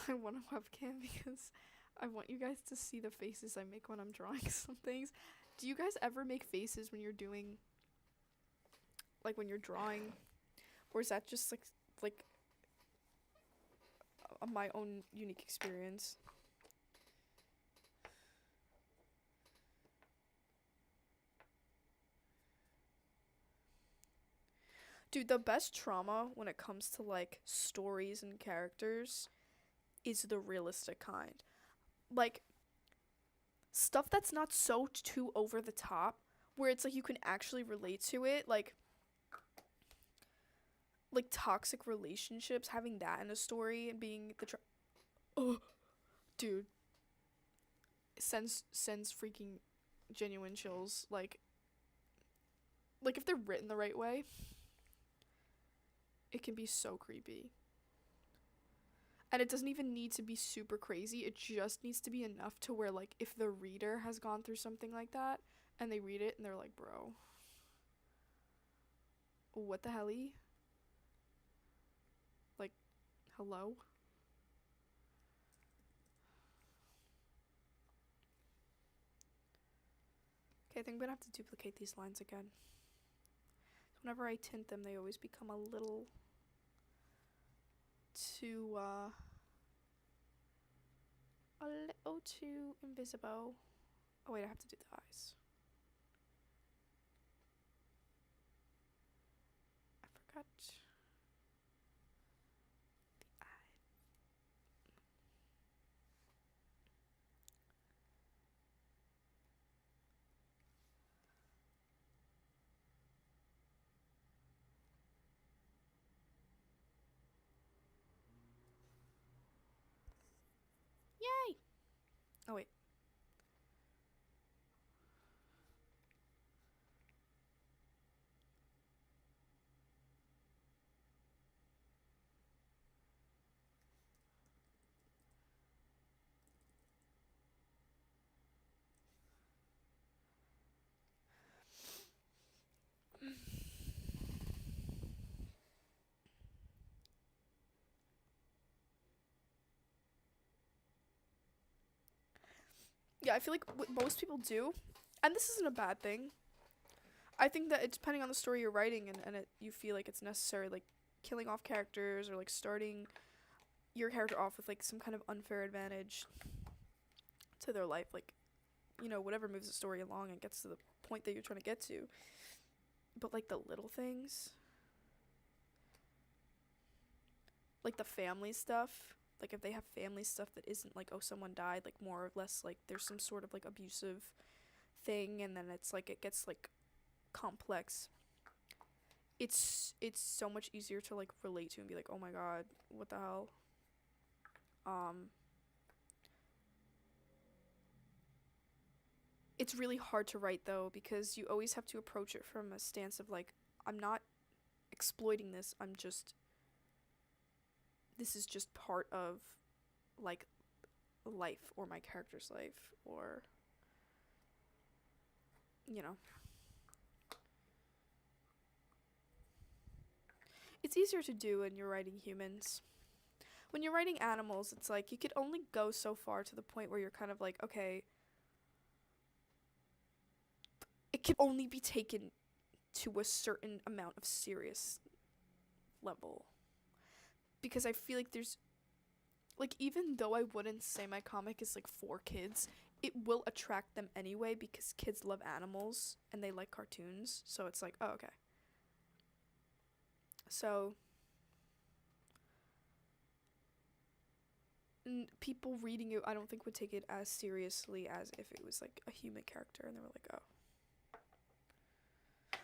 I want a webcam because I want you guys to see the faces I make when I'm drawing some things. Do you guys ever make faces when you're doing, like when you're drawing, or is that just like my own unique experience? Dude, the best trauma when it comes to like stories and characters is the realistic kind. Like stuff that's not so too over the top where it's like you can actually relate to it, like toxic relationships, having that in a story and being oh, dude, sends freaking genuine chills. Like if they're written the right way, it can be so creepy. And it doesn't even need to be super crazy. It just needs to be enough to where like if the reader has gone through something like that and they read it and they're like, "Bro, what the helly? Like, hello?" Okay, I think I'm gonna have to duplicate these lines again. So whenever I tint them, they always become a little too invisible. Oh wait, I have to do the eyes. I forgot the eye. Yay! Oh wait. Yeah, I feel like what most people do, and this isn't a bad thing. I think that it's depending on the story you're writing and you feel like it's necessary, like killing off characters or like starting your character off with like some kind of unfair advantage to their life, like whatever moves the story along and gets to the point that you're trying to get to. But like the little things, like the family stuff, like if they have family stuff that isn't like, oh, someone died, like more or less like there's some sort of like abusive thing, and then it's like it gets like complex. It's so much easier to like relate to and be like, oh my god, what the hell. um it's really hard to write though, because you always have to approach it from a stance of like, I'm not exploiting this, this is just part of like life or my character's life, or you know it's easier to do when you're writing humans. When you're writing animals, it's like you could only go so far to the point where you're kind of like, okay, it can only be taken to a certain amount of serious level. Because I feel like there's like, even though I wouldn't say my comic is like for kids, it will attract them anyway because kids love animals and they like cartoons. So it's like, oh, okay. So people reading it, I don't think would take it as seriously as if it was like a human character and they were like, oh.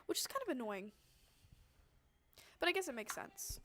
Which is kind of annoying. But I guess it makes sense.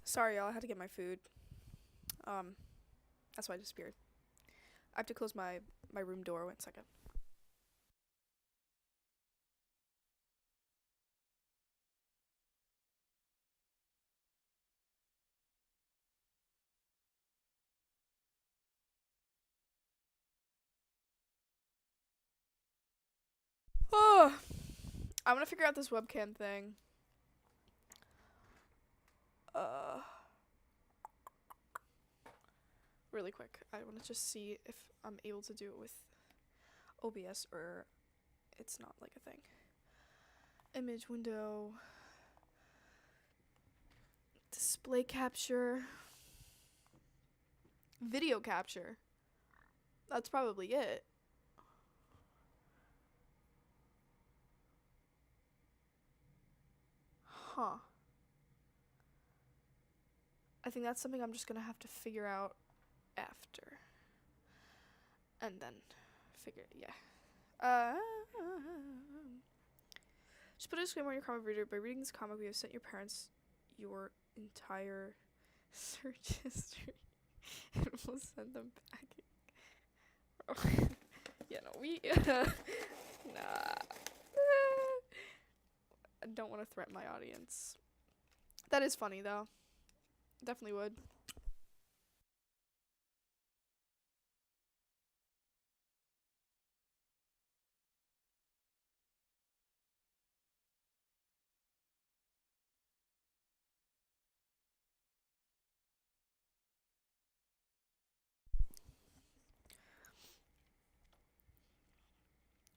Sorry, y'all. I had to get my food. Um, that's why I disappeared. I have to close my room door. 1 second. Oh, I'm gonna figure out this webcam thing. Uh, really quick. I want to just see if I'm able to do it with OBS or it's not like a thing. Image window. Display capture. Video capture. That's probably it. Huh. I think that's something I'm just gonna have to figure out after. And then yeah. Just put a disclaimer on your comic reader. By reading this comic, we have sent your parents your entire search history and we'll send them back. Yeah, no, nah. I don't want to threaten my audience. That is funny though. Definitely would.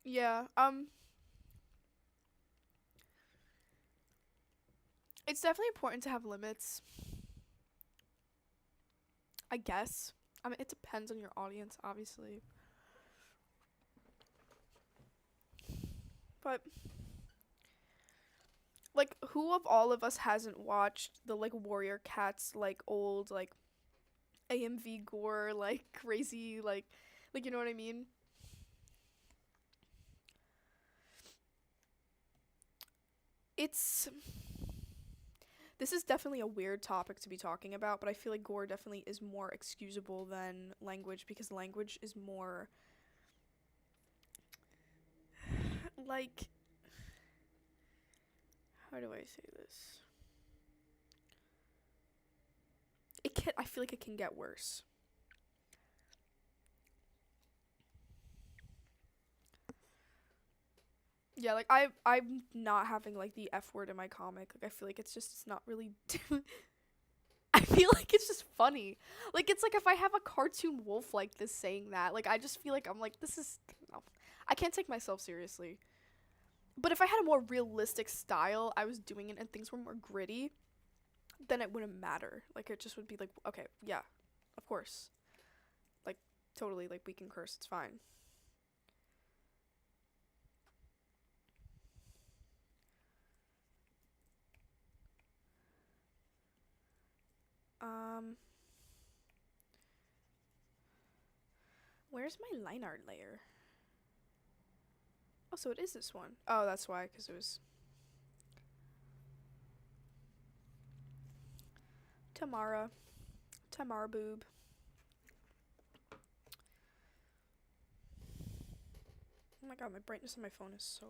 Yeah. It's definitely important to have limits. I guess. I mean, it depends on your audience, obviously. But like, who of all of us hasn't watched the like Warrior Cats like old like AMV gore like crazy like you know what I mean? It's this is definitely a weird topic to be talking about, but I feel like gore definitely is more excusable than language because language is more like how do I say this? I feel like it can get worse. Yeah, like I'm not having like the F word in my comic. Like I feel like it's not really I feel like it's just funny. Like it's like if I have a cartoon wolf like this saying that, like I just feel like I'm like this is no. I can't take myself seriously. But if I had a more realistic style, I was doing it and things were more gritty, then it wouldn't matter. Like it just would be like, okay, yeah, of course. Like totally like we can curse, it's fine. Um where's my line art layer? Oh, so it is this one. Oh, that's why, cuz it was Tamara. Tamara boob. Oh my god, my brightness on my phone is so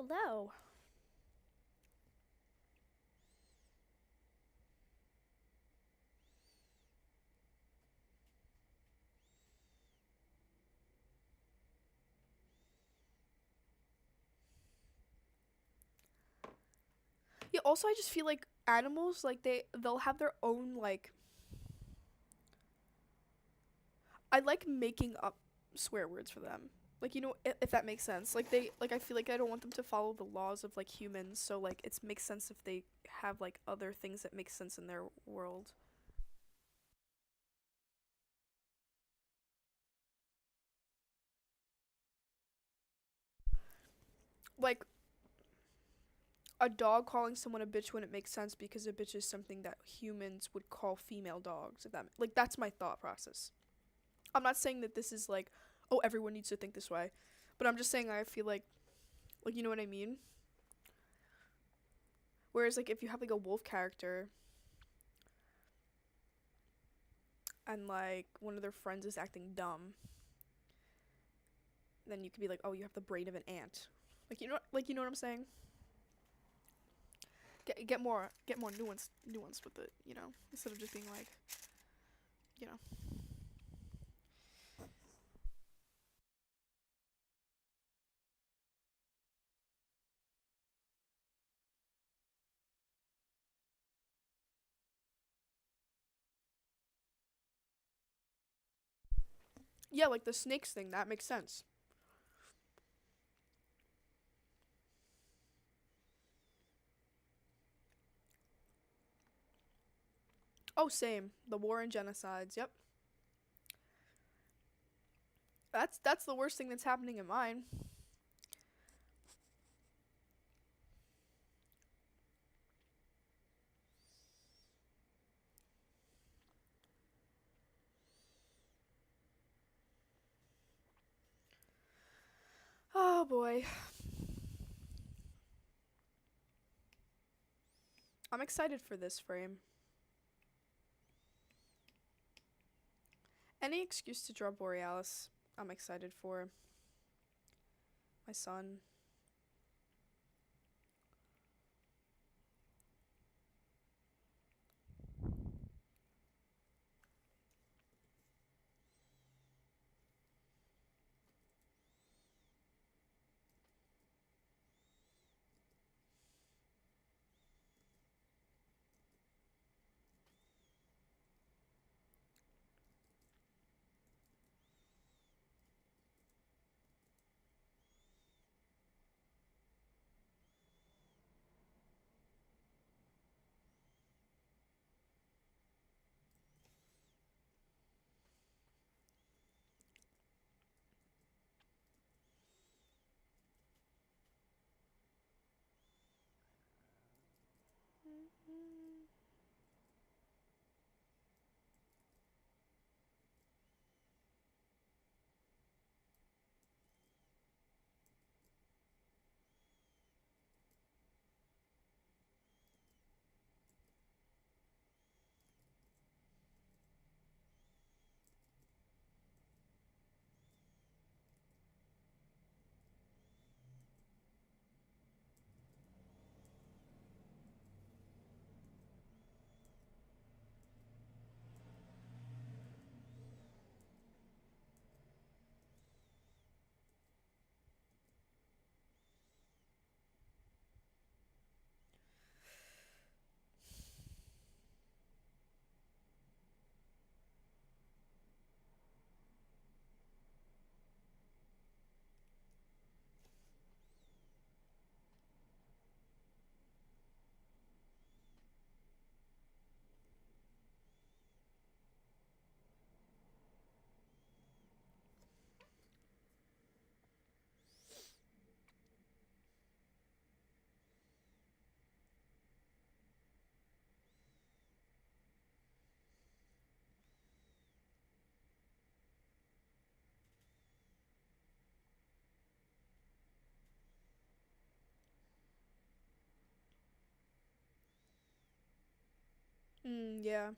low. Yeah, also I just feel like animals like they'll have their own like I like making up swear words for them. Like you know if that makes sense. Like they like I feel like I don't want them to follow the laws of like humans, so like it makes sense if they have like other things that make sense in their world. Like a dog calling someone a bitch wouldn't make sense because a bitch is something that humans would call female dogs. If that like that's my thought process. I'm not saying that this is like oh everyone needs to think this way, but I'm just saying I feel like you know what I mean. Whereas like if you have like a wolf character, and like one of their friends is acting dumb, then you could be like, oh, you have the brain of an ant. Like you know what I'm saying? Get more nuance with it, instead of just being like, you know. Yeah, like the snakes thing, that makes sense. Oh, same. The war and genocides. Yep. That's the worst thing that's happening in mine. Oh boy. I'm excited for this frame. Any excuse to draw Borealis, I'm excited for. My son. Yeah.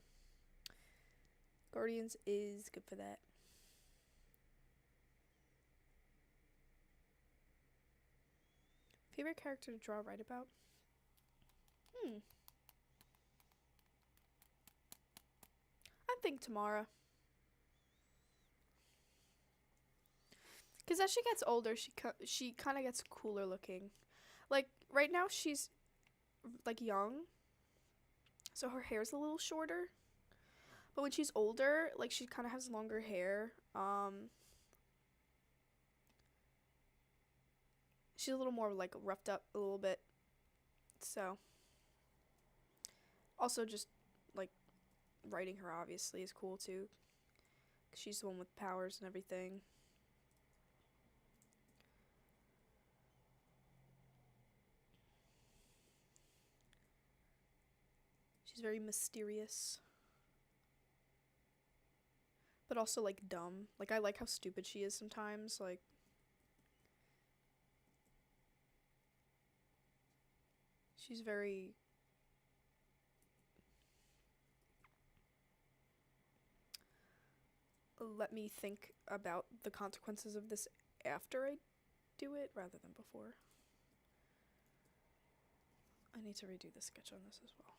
Guardians is good for that. Favorite character to draw, write about? Hmm. I think Tamara. Because as she gets older, she kind of gets cooler looking. Like right now, she's like young, so her hair's a little shorter. But when she's older, like she kind of has longer hair. She's a little more like roughed up a little bit. So also just like writing her obviously is cool too. 'Cause she's the one with powers and everything. She's very mysterious, but also like dumb. Like I like how stupid she is sometimes. Like she's very let me think about the consequences of this after I do it rather than before. I need to redo the sketch on this as well.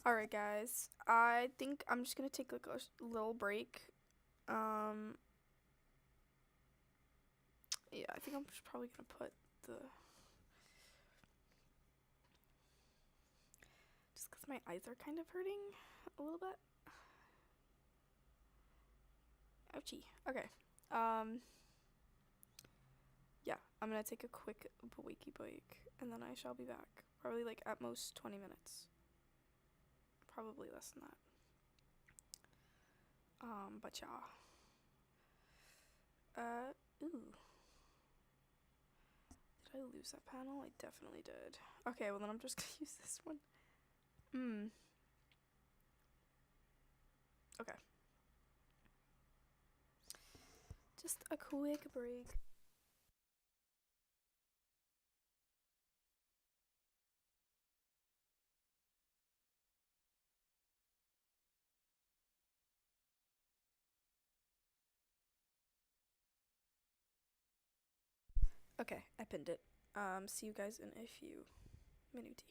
All right, guys. I think I'm just gonna take like a little break. Um, yeah, I think I'm just probably gonna put the just because my eyes are kind of hurting a little bit. Ouchie. Okay. Um, yeah, I'm gonna take a quick wakey break, and then I shall be back. Probably like at most 20 minutes. Probably less than that. But yeah. Ooh. Did I lose that panel? I definitely did. Okay, well then I'm just gonna use this one. Okay. Just a quick break. Okay, I pinned it. See you guys in a few minuti.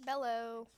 Bello.